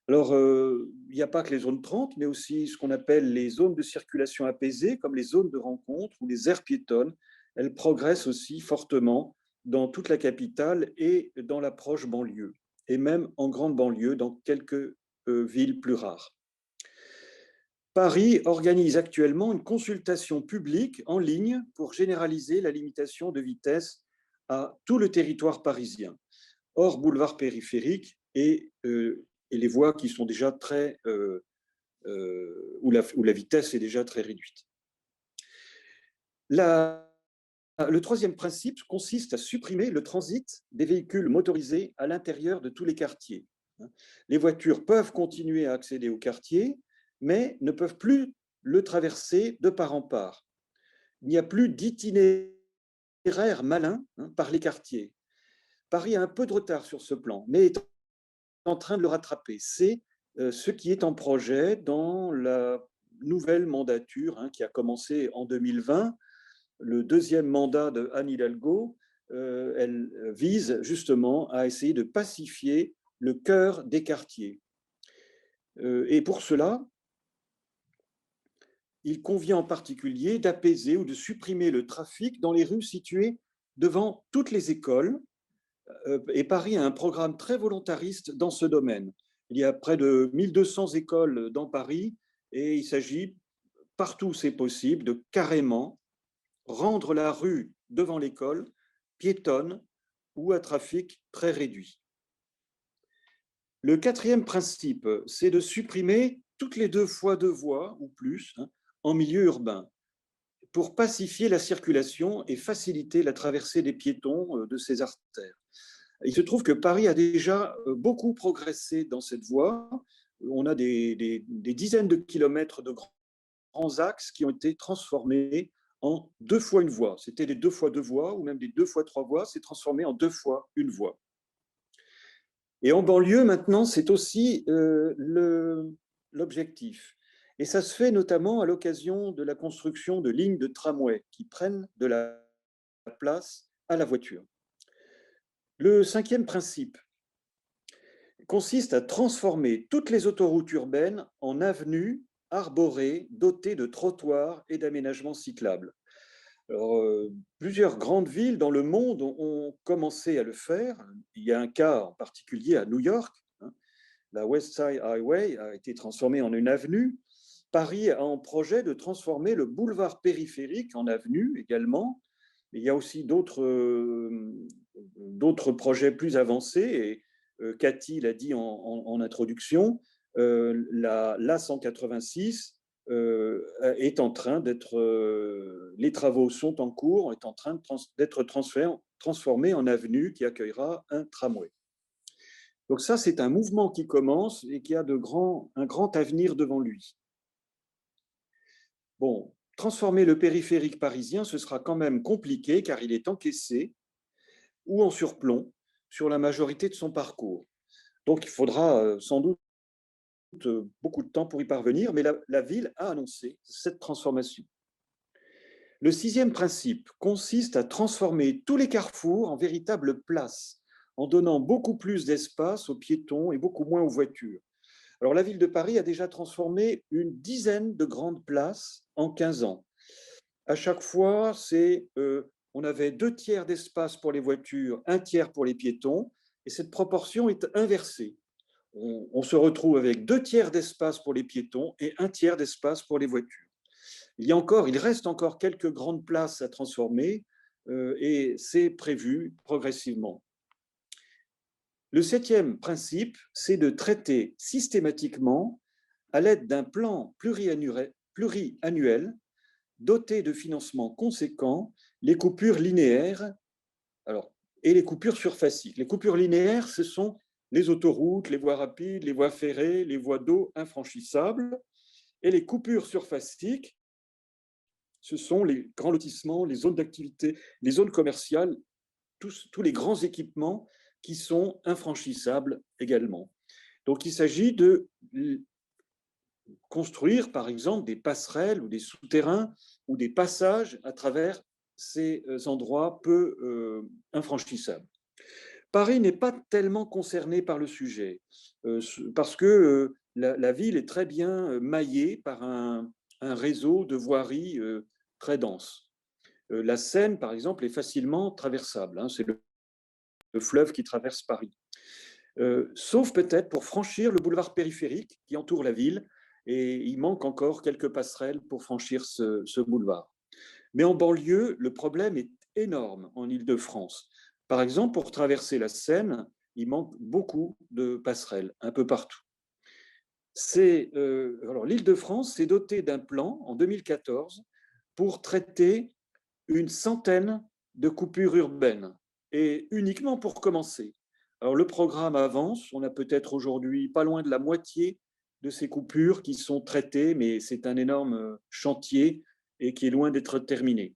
Alors, il n'y a pas que les zones 30, mais aussi ce qu'on appelle les zones de circulation apaisée, comme les zones de rencontre ou les aires piétonnes. Elles progressent aussi fortement dans toute la capitale et dans la proche banlieue, et même en grande banlieue, dans quelques villes plus rares. Paris organise actuellement une consultation publique en ligne pour généraliser la limitation de vitesse à tout le territoire parisien, hors boulevard périphérique et les voies qui sont déjà très, où la vitesse est déjà très réduite. Le troisième principe consiste à supprimer le transit des véhicules motorisés à l'intérieur de tous les quartiers. Les voitures peuvent continuer à accéder au quartier, mais ne peuvent plus le traverser de part en part. Il n'y a plus d'itinéraire malin par les quartiers. Paris a un peu de retard sur ce plan, mais est en train de le rattraper. C'est ce qui est en projet dans la nouvelle mandature qui a commencé en 2020. Le deuxième mandat de Anne Hidalgo, elle vise justement à essayer de pacifier le cœur des quartiers. Et pour cela, il convient en particulier d'apaiser ou de supprimer le trafic dans les rues situées devant toutes les écoles. Et Paris a un programme très volontariste dans ce domaine. Il y a près de 1200 écoles dans Paris et il s'agit, partout où c'est possible, de carrément rendre la rue devant l'école piétonne ou à trafic très réduit. Le quatrième principe, c'est de supprimer toutes les 2 fois 2 voies ou plus en milieu urbain pour pacifier la circulation et faciliter la traversée des piétons de ces artères. Il se trouve que Paris a déjà beaucoup progressé dans cette voie. On a des dizaines de kilomètres de grands axes qui ont été transformés en 2 fois 1 voie. C'était des 2 fois 2 voies ou même des 2 fois 3 voies. C'est transformé en 2 fois 1 voie. Et en banlieue, maintenant, c'est aussi l'objectif. Et ça se fait notamment à l'occasion de la construction de lignes de tramway qui prennent de la place à la voiture. Le 5e principe consiste à transformer toutes les autoroutes urbaines en avenues arborées, dotées de trottoirs et d'aménagements cyclables. Alors, plusieurs grandes villes dans le monde ont commencé à le faire. Il y a un cas en particulier à New York. La West Side Highway a été transformée en une avenue. Paris a en projet de transformer le boulevard périphérique en avenue également. Il y a aussi d'autres projets plus avancés. Et Cathy l'a dit en introduction, l'A186 est en train d'être, les travaux sont en cours, est en train d'être transformé en avenue qui accueillera un tramway. Donc ça, c'est un mouvement qui commence et qui a un grand avenir devant lui. Bon, transformer le périphérique parisien, ce sera quand même compliqué car il est encaissé ou en surplomb sur la majorité de son parcours. Donc il faudra sans doute beaucoup de temps pour y parvenir, mais la ville a annoncé cette transformation. Le 6e principe consiste à transformer tous les carrefours en véritables places, en donnant beaucoup plus d'espace aux piétons et beaucoup moins aux voitures. Alors la ville de Paris a déjà transformé une dizaine de grandes places en 15 ans. À chaque fois, on avait 2 tiers d'espace pour les voitures, 1 tiers pour les piétons, et cette proportion est inversée. on se retrouve avec 2 tiers d'espace pour les piétons et 1 tiers d'espace pour les voitures. Il reste encore quelques grandes places à transformer et c'est prévu progressivement. Le 7e principe, c'est de traiter systématiquement, à l'aide d'un plan pluriannuel, doté de financements conséquents, les coupures linéaires et les coupures surfaciques. Les coupures linéaires, ce sont les autoroutes, les voies rapides, les voies ferrées, les voies d'eau infranchissables. Et les coupures surfaciques, ce sont les grands lotissements, les zones d'activité, les zones commerciales, tous les grands équipements qui sont infranchissables également. Donc, il s'agit de construire, par exemple, des passerelles ou des souterrains ou des passages à travers ces endroits peu infranchissables. Paris n'est pas tellement concerné par le sujet parce que la ville est très bien maillée par un réseau de voiries très dense. La Seine, par exemple, est facilement traversable. C'est le fleuve qui traverse Paris. Sauf peut-être pour franchir le boulevard périphérique qui entoure la ville, et il manque encore quelques passerelles pour franchir ce boulevard. Mais en banlieue, le problème est énorme en Île-de-France. Par exemple, pour traverser la Seine, il manque beaucoup de passerelles, un peu partout. L'Île-de-France s'est dotée d'un plan en 2014 pour traiter une centaine de coupures urbaines, et uniquement pour commencer. Alors, le programme avance, on a peut-être aujourd'hui pas loin de la moitié de ces coupures qui sont traitées, mais c'est un énorme chantier et qui est loin d'être terminé.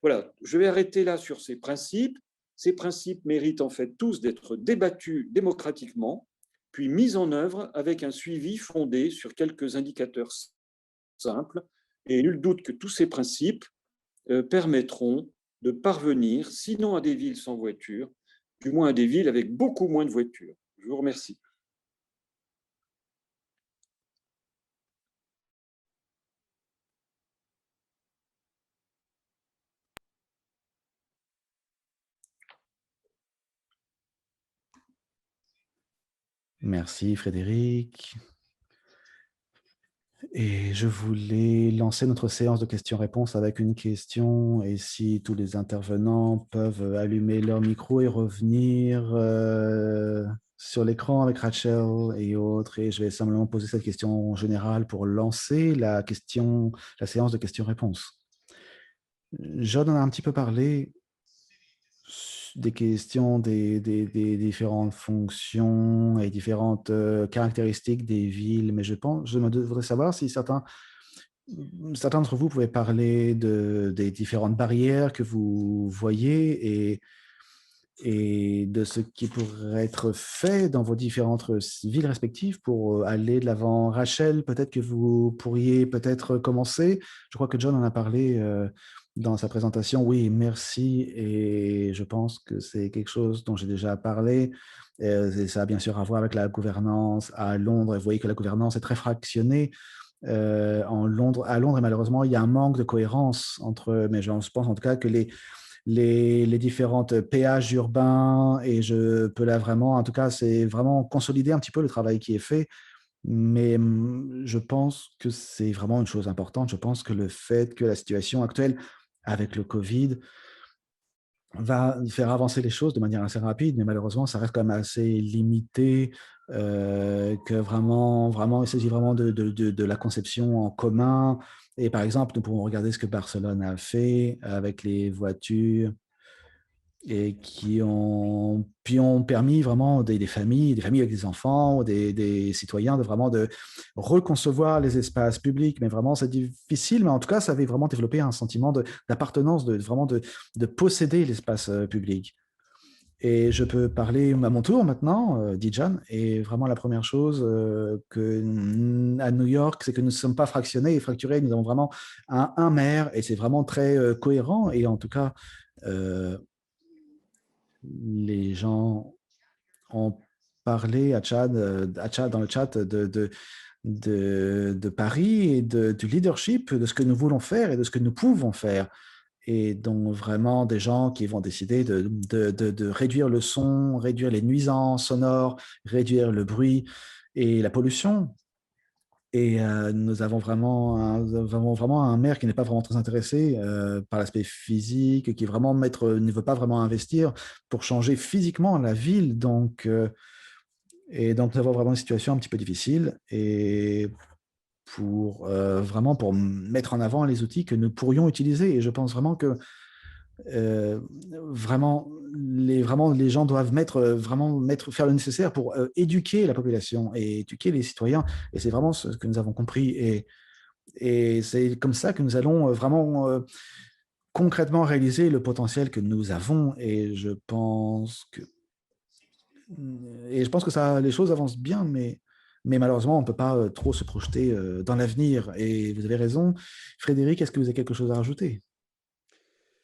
Voilà, je vais arrêter là sur ces principes. Ces principes méritent en fait tous d'être débattus démocratiquement, puis mis en œuvre avec un suivi fondé sur quelques indicateurs simples. Et nul doute que tous ces principes permettront de parvenir, sinon à des villes sans voiture, du moins à des villes avec beaucoup moins de voitures. Je vous remercie. Merci Frédéric. Et je voulais lancer notre séance de questions-réponses avec une question, et si tous les intervenants peuvent allumer leur micro et revenir sur l'écran avec Rachel et autres, et je vais simplement poser cette question générale pour lancer la séance de questions-réponses. John en a un petit peu parlé des questions des différentes fonctions et différentes caractéristiques des villes, mais je voudrais savoir si certains d'entre vous pouvaient parler des différentes barrières que vous voyez et de ce qui pourrait être fait dans vos différentes villes respectives pour aller de l'avant. Rachel, peut-être que vous pourriez peut-être commencer. Je crois que John en a parlé dans sa présentation. Oui, merci. Et je pense que c'est quelque chose dont j'ai déjà parlé. Et ça a bien sûr à voir avec la gouvernance à Londres. Et vous voyez que la gouvernance est très fractionnée. À Londres, et malheureusement, il y a un manque de cohérence entre, mais je pense en tout cas que les différentes péages urbains, et je peux là vraiment, en tout cas, c'est vraiment consolider un petit peu le travail qui est fait, mais je pense que c'est vraiment une chose importante. Je pense que le fait que la situation actuelle avec le Covid va faire avancer les choses de manière assez rapide, mais malheureusement, ça reste quand même assez limité, que vraiment, il s'agit vraiment de la conception en commun. Et par exemple, nous pouvons regarder ce que Barcelone a fait avec les voitures et qui ont permis vraiment des familles avec des enfants, des citoyens, de reconcevoir les espaces publics. Mais vraiment, c'est difficile, mais en tout cas, ça avait vraiment développé un sentiment d'appartenance, de posséder l'espace public. Et je peux parler à mon tour maintenant, dit John. Et vraiment, la première chose à New York, c'est que nous ne sommes pas fractionnés et fracturés. Nous avons vraiment un maire, et c'est vraiment très cohérent. Et en tout cas, les gens ont parlé à Chad dans le chat de Paris et du leadership, de ce que nous voulons faire et de ce que nous pouvons faire. et donc vraiment des gens qui vont décider de réduire le son, réduire les nuisances sonores, réduire le bruit et la pollution. Et nous avons vraiment un maire qui n'est pas vraiment très intéressé par l'aspect physique, qui vraiment ne veut pas vraiment investir pour changer physiquement la ville. Et donc nous avons vraiment une situation un petit peu difficile. Et vraiment pour mettre en avant les outils que nous pourrions utiliser. Et je pense vraiment que euh, vraiment, les gens doivent faire le nécessaire pour éduquer la population et éduquer les citoyens. Et c'est vraiment ce que nous avons compris. Et c'est comme ça que nous allons vraiment concrètement réaliser le potentiel que nous avons. Et je pense que ça, les choses avancent bien, mais malheureusement, on ne peut pas trop se projeter dans l'avenir. Et vous avez raison. Frédéric, est-ce que vous avez quelque chose à rajouter?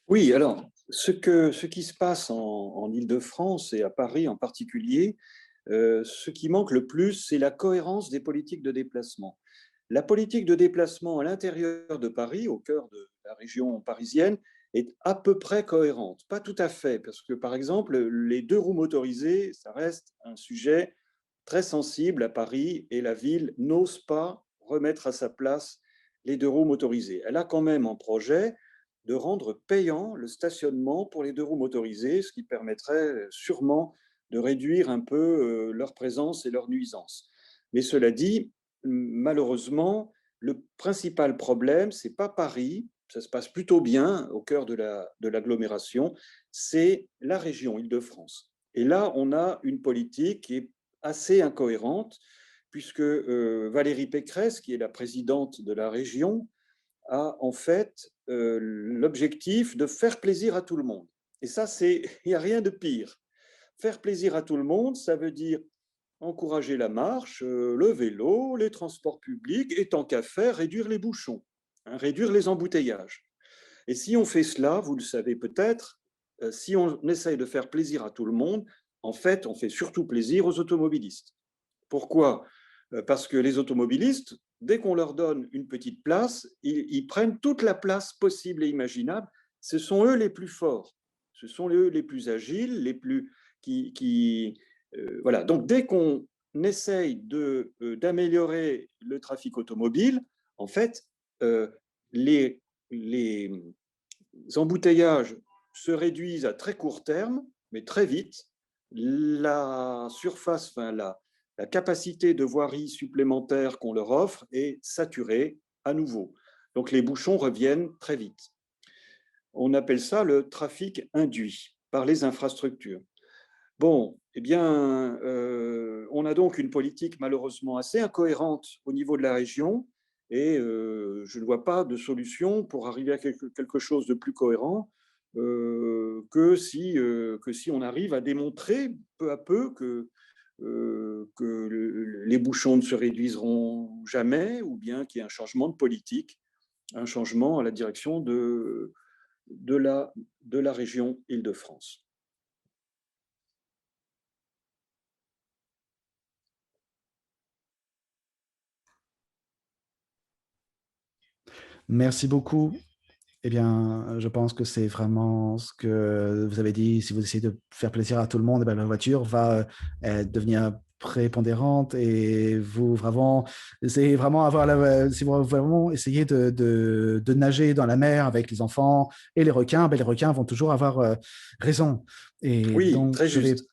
Oui, alors, ce qui se passe en Île-de-France et à Paris en particulier, ce qui manque le plus, c'est la cohérence des politiques de déplacement. La politique de déplacement à l'intérieur de Paris, au cœur de la région parisienne, est à peu près cohérente. Pas tout à fait, parce que, par exemple, les deux roues motorisées, ça reste un sujet très sensible à Paris et la ville n'ose pas remettre à sa place les deux roues motorisées. Elle a quand même en projet de rendre payant le stationnement pour les deux roues motorisées, ce qui permettrait sûrement de réduire un peu leur présence et leur nuisance. Mais cela dit, malheureusement, le principal problème, ce n'est pas Paris, ça se passe plutôt bien au cœur de l'agglomération, c'est la région Île-de-France. Et là, on a une politique qui est assez incohérente, puisque Valérie Pécresse, qui est la présidente de la région, a en fait l'objectif de faire plaisir à tout le monde. Et ça, il n'y a rien de pire. Faire plaisir à tout le monde, ça veut dire encourager la marche, le vélo, les transports publics, et tant qu'à faire, réduire les bouchons, hein, réduire les embouteillages. Et si on fait cela, vous le savez peut-être, si on essaye de faire plaisir à tout le monde, en fait, on fait surtout plaisir aux automobilistes. Pourquoi? Parce que les automobilistes, dès qu'on leur donne une petite place, ils prennent toute la place possible et imaginable. Ce sont eux les plus forts, ce sont eux les plus agiles, les plus voilà. Donc dès qu'on essaye d'améliorer le trafic automobile, en fait, les, les embouteillages se réduisent à très court terme, mais très vite. La surface, enfin la capacité de voirie supplémentaire qu'on leur offre est saturée à nouveau. Donc les bouchons reviennent très vite. On appelle ça le trafic induit par les infrastructures. Bon, eh bien, on a donc une politique malheureusement assez incohérente au niveau de la région et je ne vois pas de solution pour arriver à quelque chose de plus cohérent que si on arrive à démontrer peu à peu que les bouchons ne se réduiseront jamais ou bien qu'il y ait un changement de politique, un changement à la direction de la région Île-de-France. Merci beaucoup. Eh bien, je pense que c'est vraiment ce que vous avez dit. Si vous essayez de faire plaisir à tout le monde, eh bien, la voiture va devenir prépondérante et vous vraiment, c'est vraiment si vous vraiment essayez de nager dans la mer avec les enfants et les requins, ben, les requins vont toujours avoir raison. Et Oui, donc, très juste.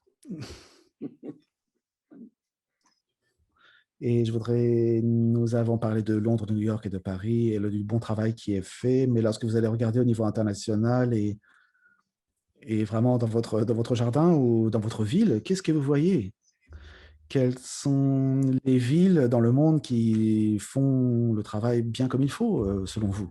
nous avons parlé de Londres, de New York et de Paris et du bon travail qui est fait, mais lorsque vous allez regarder au niveau international et vraiment dans votre jardin ou dans votre ville, qu'est-ce que vous voyez? Quelles sont les villes dans le monde qui font le travail bien comme il faut, selon vous?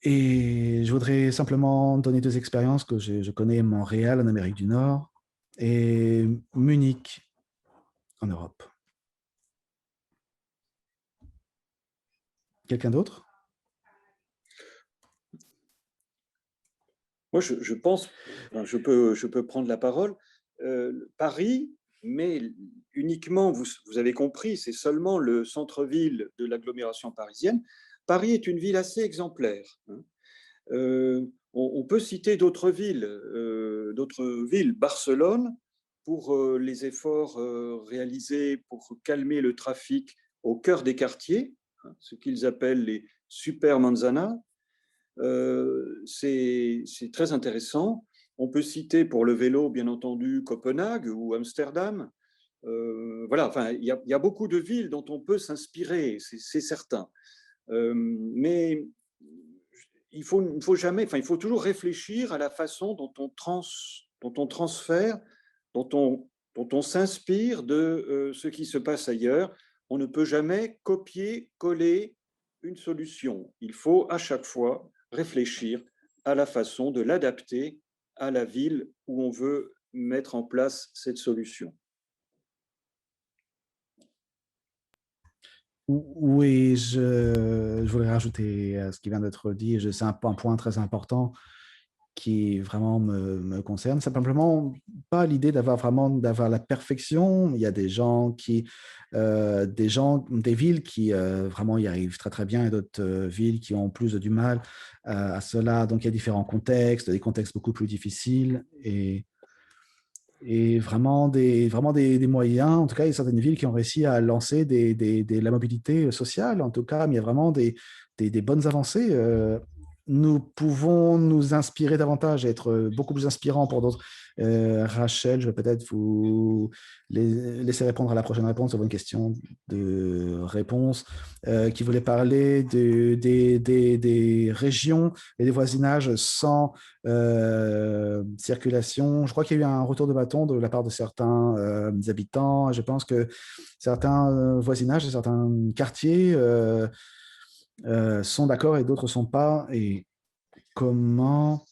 Et je voudrais simplement donner deux expériences que je connais: Montréal en Amérique du Nord et Munich en Europe. Quelqu'un d'autre? Moi, je pense, je peux prendre la parole. Paris, mais uniquement, vous avez compris, c'est seulement le centre-ville de l'agglomération parisienne. Paris est une ville assez exemplaire, hein. On peut citer d'autres villes. Barcelone, pour les efforts réalisés pour calmer le trafic au cœur des quartiers, hein, ce qu'ils appellent les super manzanas. C'est très intéressant. On peut citer pour le vélo, bien entendu, Copenhague ou Amsterdam. Voilà, enfin, il y a beaucoup de villes dont on peut s'inspirer, c'est certain. Mais il faut jamais, enfin, il faut toujours réfléchir à la façon dont on transfère, dont on s'inspire de ce qui se passe ailleurs. On ne peut jamais copier-coller une solution. Il faut à chaque fois réfléchir à la façon de l'adapter à la ville où on veut mettre en place cette solution. Oui, je voulais rajouter à ce qui vient d'être dit, c'est un point très important qui vraiment me concerne. C'est simplement pas l'idée d'avoir la perfection. Il y a des gens des villes qui vraiment y arrivent très très bien et d'autres villes qui ont plus du mal à cela. Donc il y a différents contextes, des contextes beaucoup plus difficiles et vraiment des moyens. En tout cas, il y a certaines villes qui ont réussi à lancer la mobilité sociale, en tout cas, mais il y a vraiment des bonnes avancées. Nous pouvons nous inspirer davantage, être beaucoup plus inspirants pour d'autres. Rachel, je vais peut-être vous laisser répondre à la prochaine réponse à une question de réponse qui voulait parler des régions et des voisinages sans circulation. Je crois qu'il y a eu un retour de bâton de la part de certains habitants. Je pense que certains voisinages et certains quartiers sont d'accord et d'autres ne sont pas. Et comment...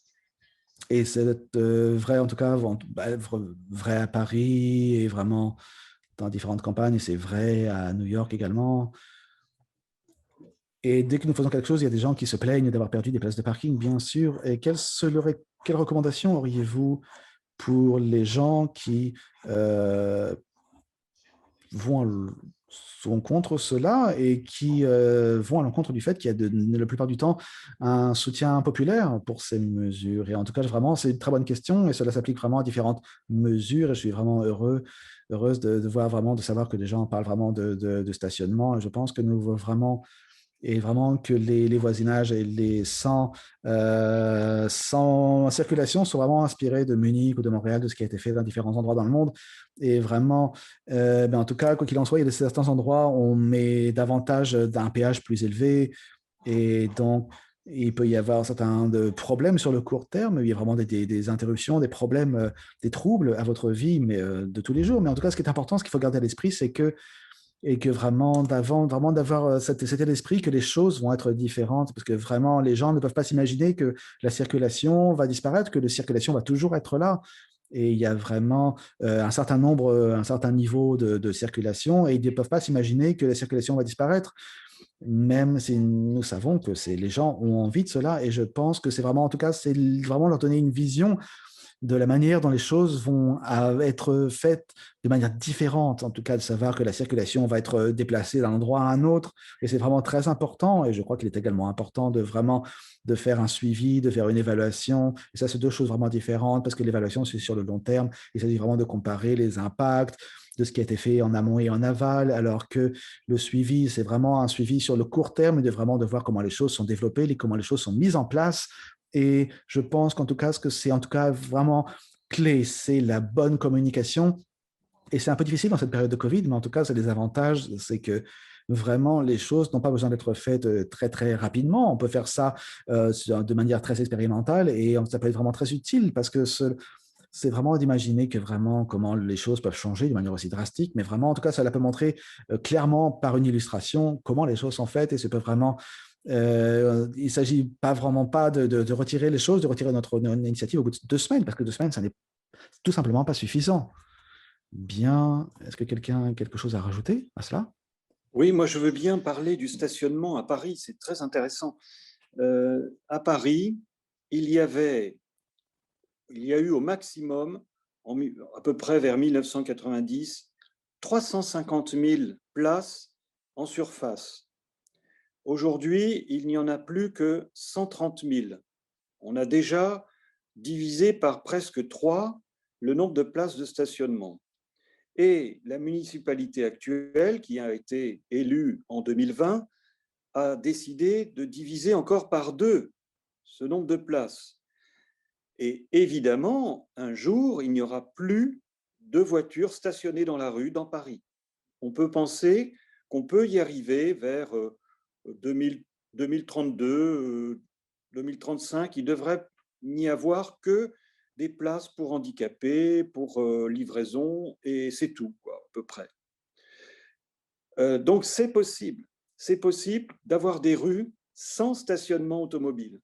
Et c'est vrai, en tout cas, vrai à Paris et vraiment dans différentes campagnes, et c'est vrai à New York également. Et dès que nous faisons quelque chose, il y a des gens qui se plaignent d'avoir perdu des places de parking, bien sûr. Et quelles recommandations auriez-vous pour les gens qui sont contre cela et qui vont à l'encontre du fait qu'il y a la plupart du temps un soutien populaire pour ces mesures? Et en tout cas, vraiment, c'est une très bonne question et cela s'applique vraiment à différentes mesures. Et je suis vraiment heureuse de voir vraiment, de savoir que les gens parlent vraiment de stationnement. Et je pense que nous vraiment que les voisinages et sans circulation sont vraiment inspirés de Munich ou de Montréal, de ce qui a été fait dans différents endroits dans le monde. Et vraiment, en tout cas, quoi qu'il en soit, il y a certains endroits où on met davantage d'un péage plus élevé. Et donc, il peut y avoir certains problèmes sur le court terme. Il y a vraiment des interruptions, des problèmes, des troubles à votre vie mais, de tous les jours. Mais en tout cas, ce qui est important, ce qu'il faut garder à l'esprit, c'est que vraiment d'avoir cet état d'esprit que les choses vont être différentes, parce que vraiment, les gens ne peuvent pas s'imaginer que la circulation va disparaître, que la circulation va toujours être là. Et il y a vraiment un certain niveau de circulation, et ils ne peuvent pas s'imaginer que la circulation va disparaître, même si nous savons que les gens ont envie de cela. Et je pense que c'est vraiment, en tout cas, c'est vraiment leur donner une vision de la manière dont les choses vont être faites de manière différente, en tout cas de savoir que la circulation va être déplacée d'un endroit à un autre, et c'est vraiment très important, et je crois qu'il est également important de faire un suivi, de faire une évaluation, et ça c'est deux choses vraiment différentes, parce que l'évaluation c'est sur le long terme, il s'agit vraiment de comparer les impacts de ce qui a été fait en amont et en aval, alors que le suivi, c'est vraiment un suivi sur le court terme, de voir comment les choses sont développées, comment les choses sont mises en place. Et je pense qu'en tout cas, ce que c'est en tout cas vraiment clé, c'est la bonne communication. Et c'est un peu difficile dans cette période de Covid, mais en tout cas, c'est des avantages, c'est que vraiment, les choses n'ont pas besoin d'être faites très, très rapidement. On peut faire ça de manière très expérimentale et ça peut être vraiment très utile parce que c'est vraiment d'imaginer que vraiment comment les choses peuvent changer de manière aussi drastique, mais vraiment, en tout cas, ça peut montrer clairement par une illustration comment les choses sont faites et ça peut vraiment il ne s'agit vraiment pas de retirer les choses, de retirer notre initiative au bout de 2 semaines, parce que 2 semaines, ça n'est tout simplement pas suffisant. Bien, est-ce que quelqu'un a quelque chose à rajouter à cela? Oui, moi je veux bien parler du stationnement à Paris, c'est très intéressant. À Paris, il y a eu au maximum, à peu près vers 1990, 350 000 places en surface. Aujourd'hui, il n'y en a plus que 130 000. On a déjà divisé par presque 3 le nombre de places de stationnement. Et la municipalité actuelle, qui a été élue en 2020, a décidé de diviser encore par 2 ce nombre de places. Et évidemment, un jour, il n'y aura plus de voitures stationnées dans la rue dans Paris. On peut penser qu'on peut y arriver vers 2032, 2035. Il devrait n'y avoir que des places pour handicapés, pour livraison, et c'est tout, quoi, à peu près. Donc c'est possible d'avoir des rues sans stationnement automobile.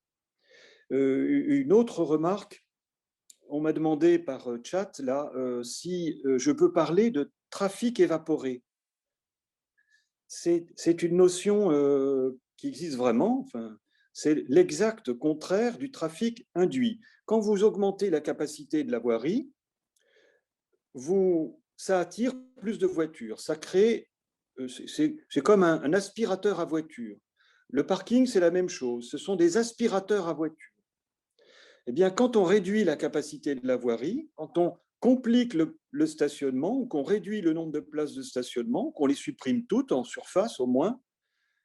Une autre remarque, on m'a demandé par chat là si je peux parler de trafic évaporé. C'est une notion qui existe vraiment. Enfin, c'est l'exact contraire du trafic induit. Quand vous augmentez la capacité de la voirie, ça attire plus de voitures. Ça crée, c'est comme un aspirateur à voiture. Le parking, c'est la même chose. Ce sont des aspirateurs à voiture. Eh bien, quand on réduit la capacité de la voirie, quand on complique le stationnement, ou qu'on réduit le nombre de places de stationnement, qu'on les supprime toutes en surface au moins,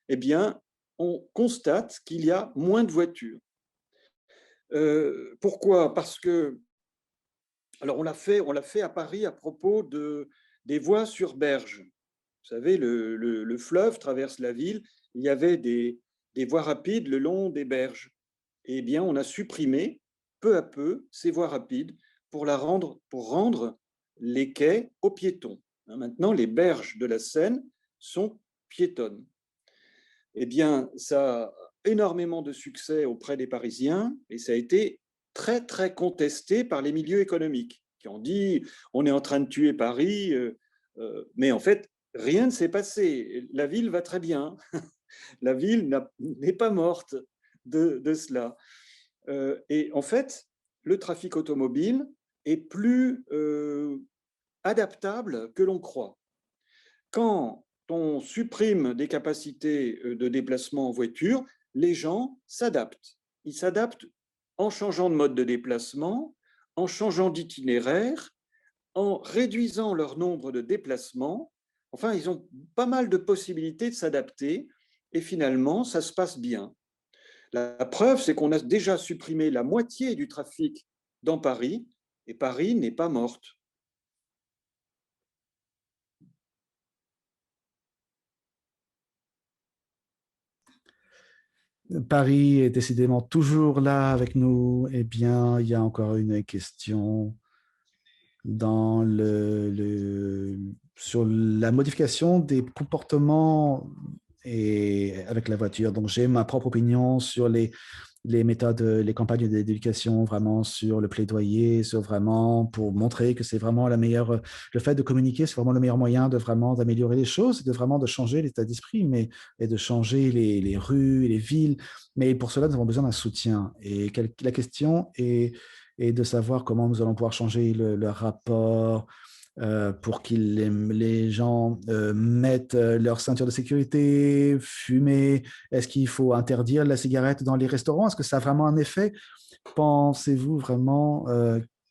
eh bien, on constate qu'il y a moins de voitures. Pourquoi? Parce que, alors on l'a fait à Paris à propos des voies sur berge. Vous savez, le fleuve traverse la ville, il y avait des voies rapides le long des berges. Eh bien, on a supprimé peu à peu ces voies rapides pour rendre les quais aux piétons. Maintenant, les berges de la Seine sont piétonnes. Eh bien, ça a énormément de succès auprès des Parisiens et ça a été très, très contesté par les milieux économiques qui ont dit on est en train de tuer Paris, mais en fait, rien ne s'est passé. La ville va très bien. La ville n'est pas morte de cela. Et en fait, le trafic automobile est plus adaptable que l'on croit. Quand on supprime des capacités de déplacement en voiture, les gens s'adaptent. Ils s'adaptent en changeant de mode de déplacement, en changeant d'itinéraire, en réduisant leur nombre de déplacements. Enfin, ils ont pas mal de possibilités de s'adapter et finalement, ça se passe bien. La preuve, c'est qu'on a déjà supprimé la moitié du trafic dans Paris et Paris n'est pas morte. Paris est décidément toujours là avec nous. Eh bien, il y a encore une question sur la modification des comportements avec la voiture. Donc, j'ai ma propre opinion sur les méthodes, les campagnes d'éducation, vraiment sur le plaidoyer, sur vraiment pour montrer que c'est vraiment le fait de communiquer, c'est vraiment le meilleur moyen de vraiment d'améliorer les choses, de vraiment de changer l'état d'esprit, et de changer les rues et les villes. Mais pour cela, nous avons besoin d'un soutien. Et la question est de savoir comment nous allons pouvoir changer le rapport pour que les gens mettent leur ceinture de sécurité, fumer. Est-ce qu'il faut interdire la cigarette dans les restaurants? Est-ce que ça a vraiment un effet? Pensez-vous vraiment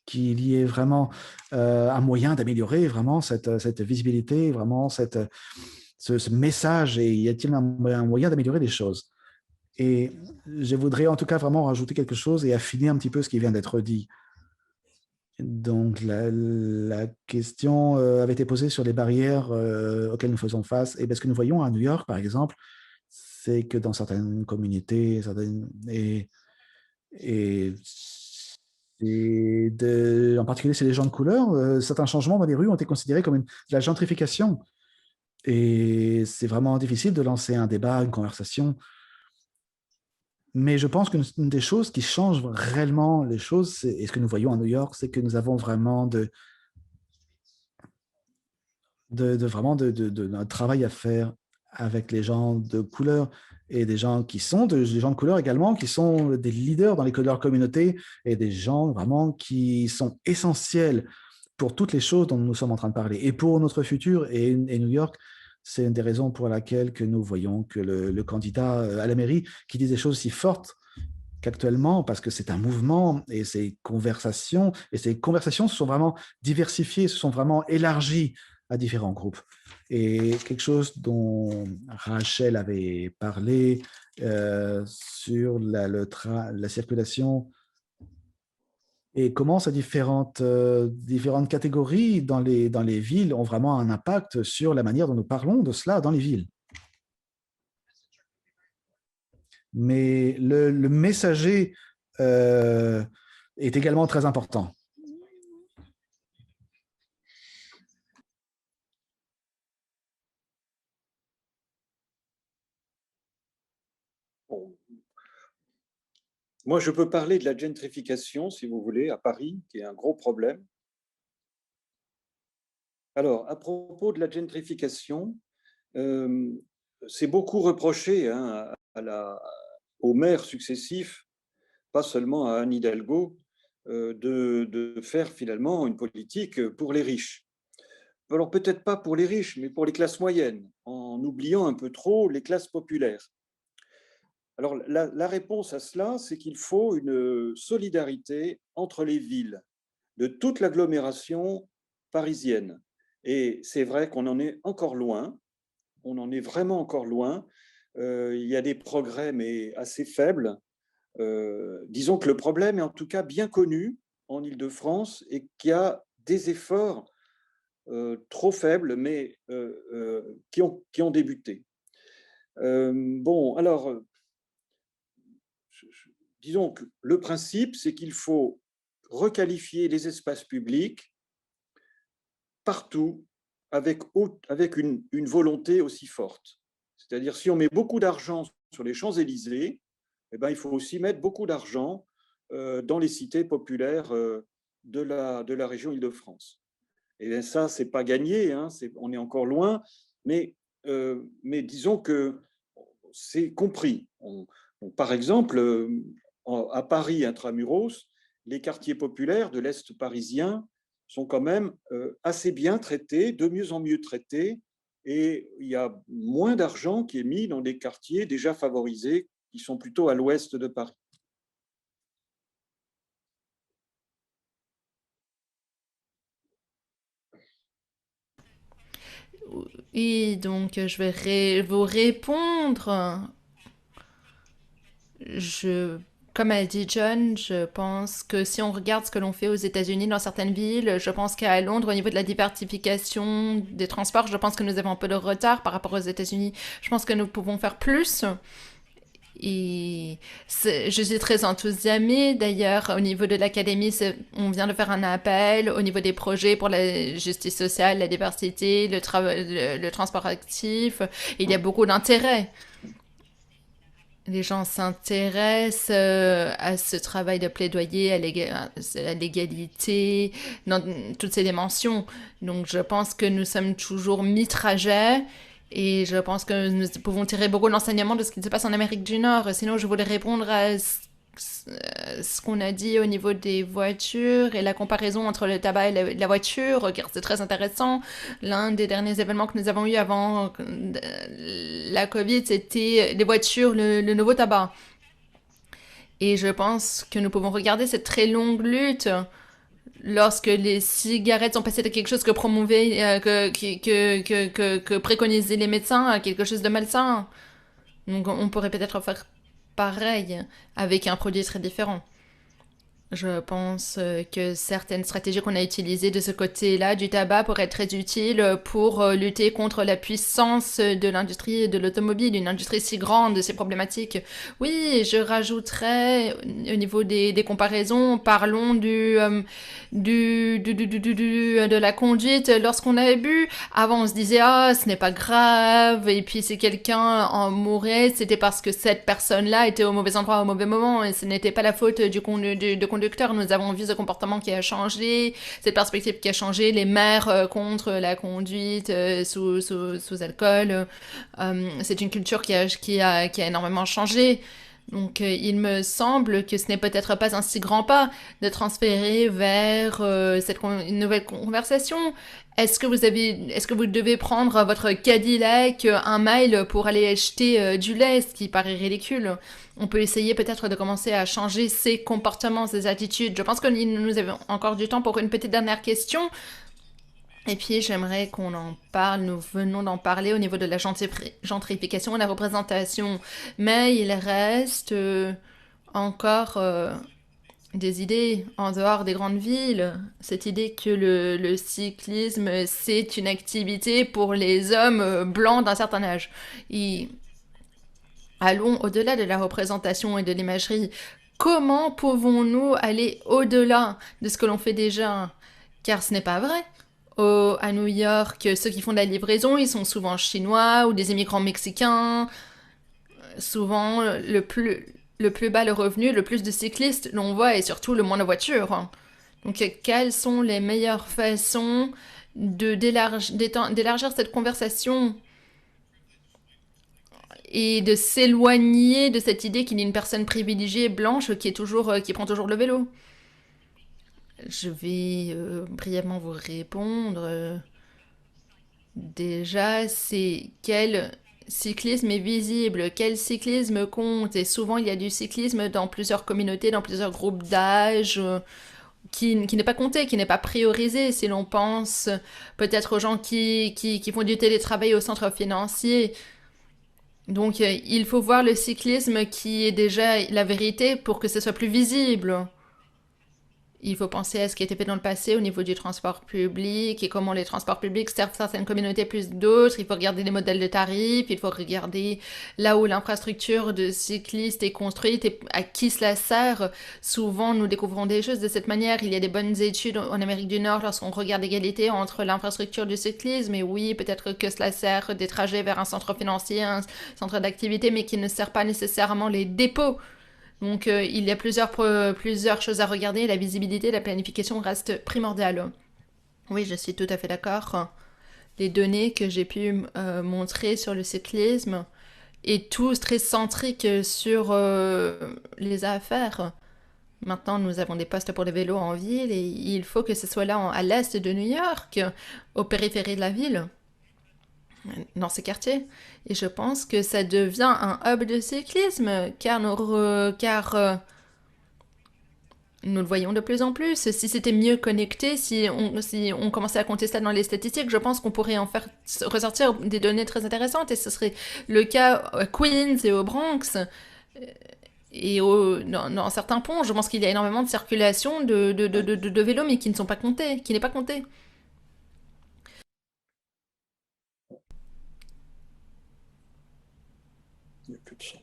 qu'il y ait vraiment un moyen d'améliorer vraiment cette visibilité, vraiment ce message? Et y a-t-il un moyen d'améliorer les choses? Et je voudrais en tout cas vraiment rajouter quelque chose et affiner un petit peu ce qui vient d'être dit. Donc, la question avait été posée sur les barrières auxquelles nous faisons face. Et bien, ce que nous voyons à New York, par exemple, c'est que dans certaines communautés, en particulier chez les gens de couleur, certains changements dans les rues ont été considérés comme de la gentrification. Et c'est vraiment difficile de lancer un débat, une conversation. Mais je pense qu'une des choses qui change réellement les choses, et ce que nous voyons à New York, c'est que nous avons vraiment un travail à faire avec les gens de couleur et des gens qui sont des gens de couleur également, qui sont des leaders dans leur communauté et des gens vraiment qui sont essentiels pour toutes les choses dont nous sommes en train de parler et pour notre futur. Et New York, C'est une des raisons pour laquelle que nous voyons que le candidat à la mairie qui dit des choses si fortes qu'actuellement, parce que c'est un mouvement et ces conversations se sont vraiment diversifiées, se sont vraiment élargies à différents groupes. Et quelque chose dont Rachel avait parlé sur la circulation et comment ces différentes catégories dans les villes ont vraiment un impact sur la manière dont nous parlons de cela dans les villes. Mais le messager est également très important. Bon. Moi, je peux parler de la gentrification, si vous voulez, à Paris, qui est un gros problème. Alors, à propos de la gentrification, c'est beaucoup reproché hein, aux maires successifs, pas seulement à Anne Hidalgo, de faire finalement une politique pour les riches. Alors peut-être pas pour les riches, mais pour les classes moyennes, en oubliant un peu trop les classes populaires. Alors la réponse à cela, c'est qu'il faut une solidarité entre les villes de toute l'agglomération parisienne. Et c'est vrai qu'on en est encore loin, on en est vraiment encore loin. Il y a des progrès, mais assez faibles. Disons que le problème est en tout cas bien connu en Île-de-France et qu'il y a des efforts trop faibles, mais qui ont débuté. Bon, alors, disons que le principe, c'est qu'il faut requalifier les espaces publics partout avec une volonté aussi forte. C'est-à-dire, si on met beaucoup d'argent sur les Champs-Élysées, eh ben, il faut aussi mettre beaucoup d'argent dans les cités populaires de la région Île-de-France. Et bien ça, c'est pas gagné, hein, on est encore loin, mais disons que c'est compris. Par exemple, à Paris intramuros, les quartiers populaires de l'Est parisien sont quand même assez bien traités, de mieux en mieux traités, et il y a moins d'argent qui est mis dans des quartiers déjà favorisés qui sont plutôt à l'ouest de Paris. Oui, donc je vais vous répondre. Comme a dit John, je pense que si on regarde ce que l'on fait aux États-Unis dans certaines villes, je pense qu'à Londres, au niveau de la diversification des transports, je pense que nous avons un peu de retard par rapport aux États-Unis. Je pense que nous pouvons faire plus. Et je suis très enthousiasmée. D'ailleurs, au niveau de l'académie, on vient de faire un appel au niveau des projets pour la justice sociale, la diversité, le transport actif. Il y a beaucoup d'intérêt. Les gens s'intéressent à ce travail de plaidoyer à l'égalité dans toutes ces dimensions. Donc, je pense que nous sommes toujours mi-trajet. Et je pense que nous pouvons tirer beaucoup d'enseignements de ce qui se passe en Amérique du Nord. Sinon, je voulais répondre à ce qu'on a dit au niveau des voitures et la comparaison entre le tabac et la voiture. Regarde, c'est très intéressant. L'un des derniers événements que nous avons eu avant la Covid, c'était les voitures, le nouveau tabac. Et je pense que nous pouvons regarder cette très longue lutte lorsque les cigarettes sont passées de quelque chose que promouvaient, que préconisaient les médecins à quelque chose de malsain. Donc on pourrait peut-être faire pareil avec un produit très différent. Je pense que certaines stratégies qu'on a utilisées de ce côté-là du tabac pourraient être très utiles pour lutter contre la puissance de l'industrie de l'automobile, une industrie si grande, si problématique. Oui, je rajouterais au niveau des comparaisons, parlons de la conduite lorsqu'on a bu. Avant, on se disait, ah, ce n'est pas grave, et puis si quelqu'un en mourait, c'était parce que cette personne-là était au mauvais endroit au mauvais moment, et ce n'était pas la faute du conducteur. Nous avons vu ce comportement qui a changé, cette perspective qui a changé, les maires contre la conduite sous alcool. C'est une culture qui a énormément changé. Donc, il me semble que ce n'est peut-être pas un si grand pas de transférer vers une nouvelle conversation. Est-ce que vous devez prendre votre Cadillac 1 mile pour aller acheter du lait, ce qui paraît ridicule? On peut essayer peut-être de commencer à changer ses comportements, ses attitudes. Je pense que nous avons encore du temps pour une petite dernière question. Et puis, j'aimerais qu'on en parle. Nous venons d'en parler au niveau de la gentrification et la représentation. Mais il reste encore des idées en dehors des grandes villes. Cette idée que le cyclisme, c'est une activité pour les hommes blancs d'un certain âge. Et allons au-delà de la représentation et de l'imagerie. Comment pouvons-nous aller au-delà de ce que l'on fait déjà? Car ce n'est pas vrai. À New York, ceux qui font de la livraison, ils sont souvent chinois ou des immigrants mexicains. Souvent, le plus bas le revenu, le plus de cyclistes l'on voit et surtout le moins de voitures. Donc, quelles sont les meilleures façons d'élargir cette conversation et de s'éloigner de cette idée qu'il y a une personne privilégiée blanche qui prend toujours le vélo? Je vais brièvement vous répondre. Déjà, c'est quel cyclisme est visible, quel cyclisme compte. Et souvent, il y a du cyclisme dans plusieurs communautés, dans plusieurs groupes d'âge, qui n'est pas compté, qui n'est pas priorisé. Si l'on pense peut-être aux gens qui font du télétravail au centre financier. Donc, il faut voir le cyclisme qui est déjà la vérité pour que ce soit plus visible. Il faut penser à ce qui a été fait dans le passé au niveau du transport public et comment les transports publics servent certaines communautés plus d'autres. Il faut regarder les modèles de tarifs, il faut regarder là où l'infrastructure de cyclistes est construite et à qui cela sert. Souvent, nous découvrons des choses de cette manière. Il y a des bonnes études en Amérique du Nord lorsqu'on regarde l'égalité entre l'infrastructure du cyclisme. Et oui, peut-être que cela sert des trajets vers un centre financier, un centre d'activité, mais qui ne sert pas nécessairement les dépôts. Donc il y a plusieurs choses à regarder. La visibilité, la planification restent primordiales. Oui, je suis tout à fait d'accord. Les données que j'ai pu montrer sur le cyclisme est tous très centrique sur les affaires. Maintenant, nous avons des postes pour les vélos en ville et il faut que ce soit là à l'est de New York, aux périphéries de la ville, dans ces quartiers. Et je pense que ça devient un hub de cyclisme, car nous le voyons de plus en plus. Si c'était mieux connecté, si on commençait à compter ça dans les statistiques, je pense qu'on pourrait en faire ressortir des données très intéressantes. Et ce serait le cas à Queens et au Bronx. Et dans certains ponts, je pense qu'il y a énormément de circulation de vélos, mais qui ne sont pas comptés, qui n'est pas compté. Il n'y a plus de son.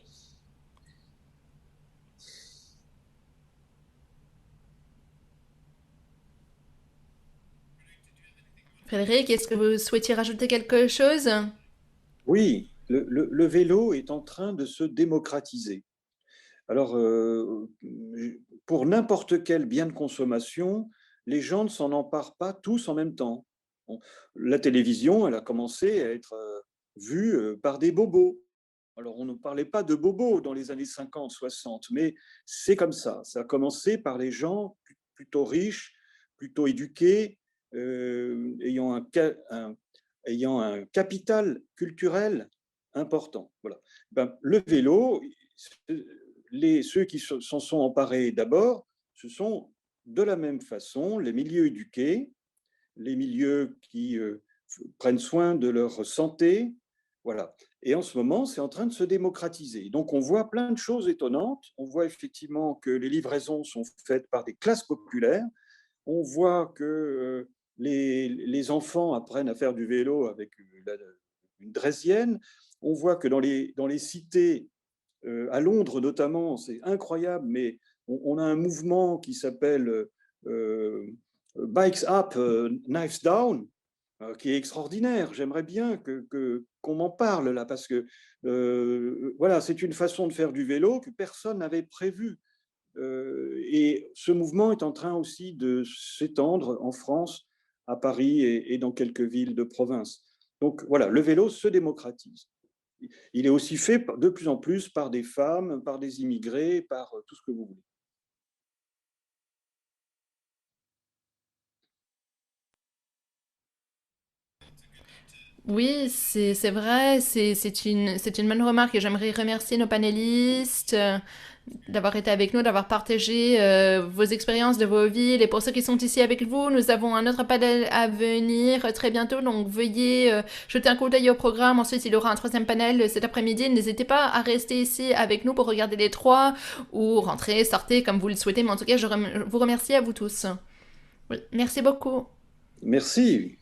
Frédéric, est-ce que vous souhaitiez rajouter quelque chose? Oui, le vélo est en train de se démocratiser. Alors, pour n'importe quel bien de consommation, les gens ne s'en emparent pas tous en même temps. La télévision, elle a commencé à être vue par des bobos. Alors, on ne parlait pas de bobos dans les années 50, 60, mais c'est comme ça. Ça a commencé par les gens plutôt riches, plutôt éduqués, ayant un capital culturel important. Voilà. Le vélo, ceux qui s'en sont emparés d'abord, ce sont de la même façon les milieux éduqués, les milieux qui prennent soin de leur santé. Voilà. Et en ce moment, c'est en train de se démocratiser. Donc, on voit plein de choses étonnantes. On voit effectivement que les livraisons sont faites par des classes populaires. On voit que les enfants apprennent à faire du vélo avec une draisienne. On voit que dans les cités, à Londres notamment, c'est incroyable, mais on a un mouvement qui s'appelle Bikes Up, Knives Down, qui est extraordinaire. J'aimerais bien qu'on m'en parle là, parce que voilà, c'est une façon de faire du vélo que personne n'avait prévu. Et ce mouvement est en train aussi de s'étendre en France, à Paris et dans quelques villes de province. Donc voilà, le vélo se démocratise. il est aussi fait de plus en plus par des femmes, par des immigrés, par tout ce que vous voulez. Oui, c'est vrai, c'est une bonne remarque et j'aimerais remercier nos panélistes d'avoir été avec nous, d'avoir partagé vos expériences de vos vies. Et pour ceux qui sont ici avec vous, nous avons un autre panel à venir très bientôt, donc veuillez jeter un coup d'œil au programme. Ensuite, il y aura un troisième panel cet après-midi. N'hésitez pas à rester ici avec nous pour regarder les trois ou rentrer, sortez comme vous le souhaitez. Mais en tout cas, je vous remercie à vous tous. Oui, merci beaucoup. Merci.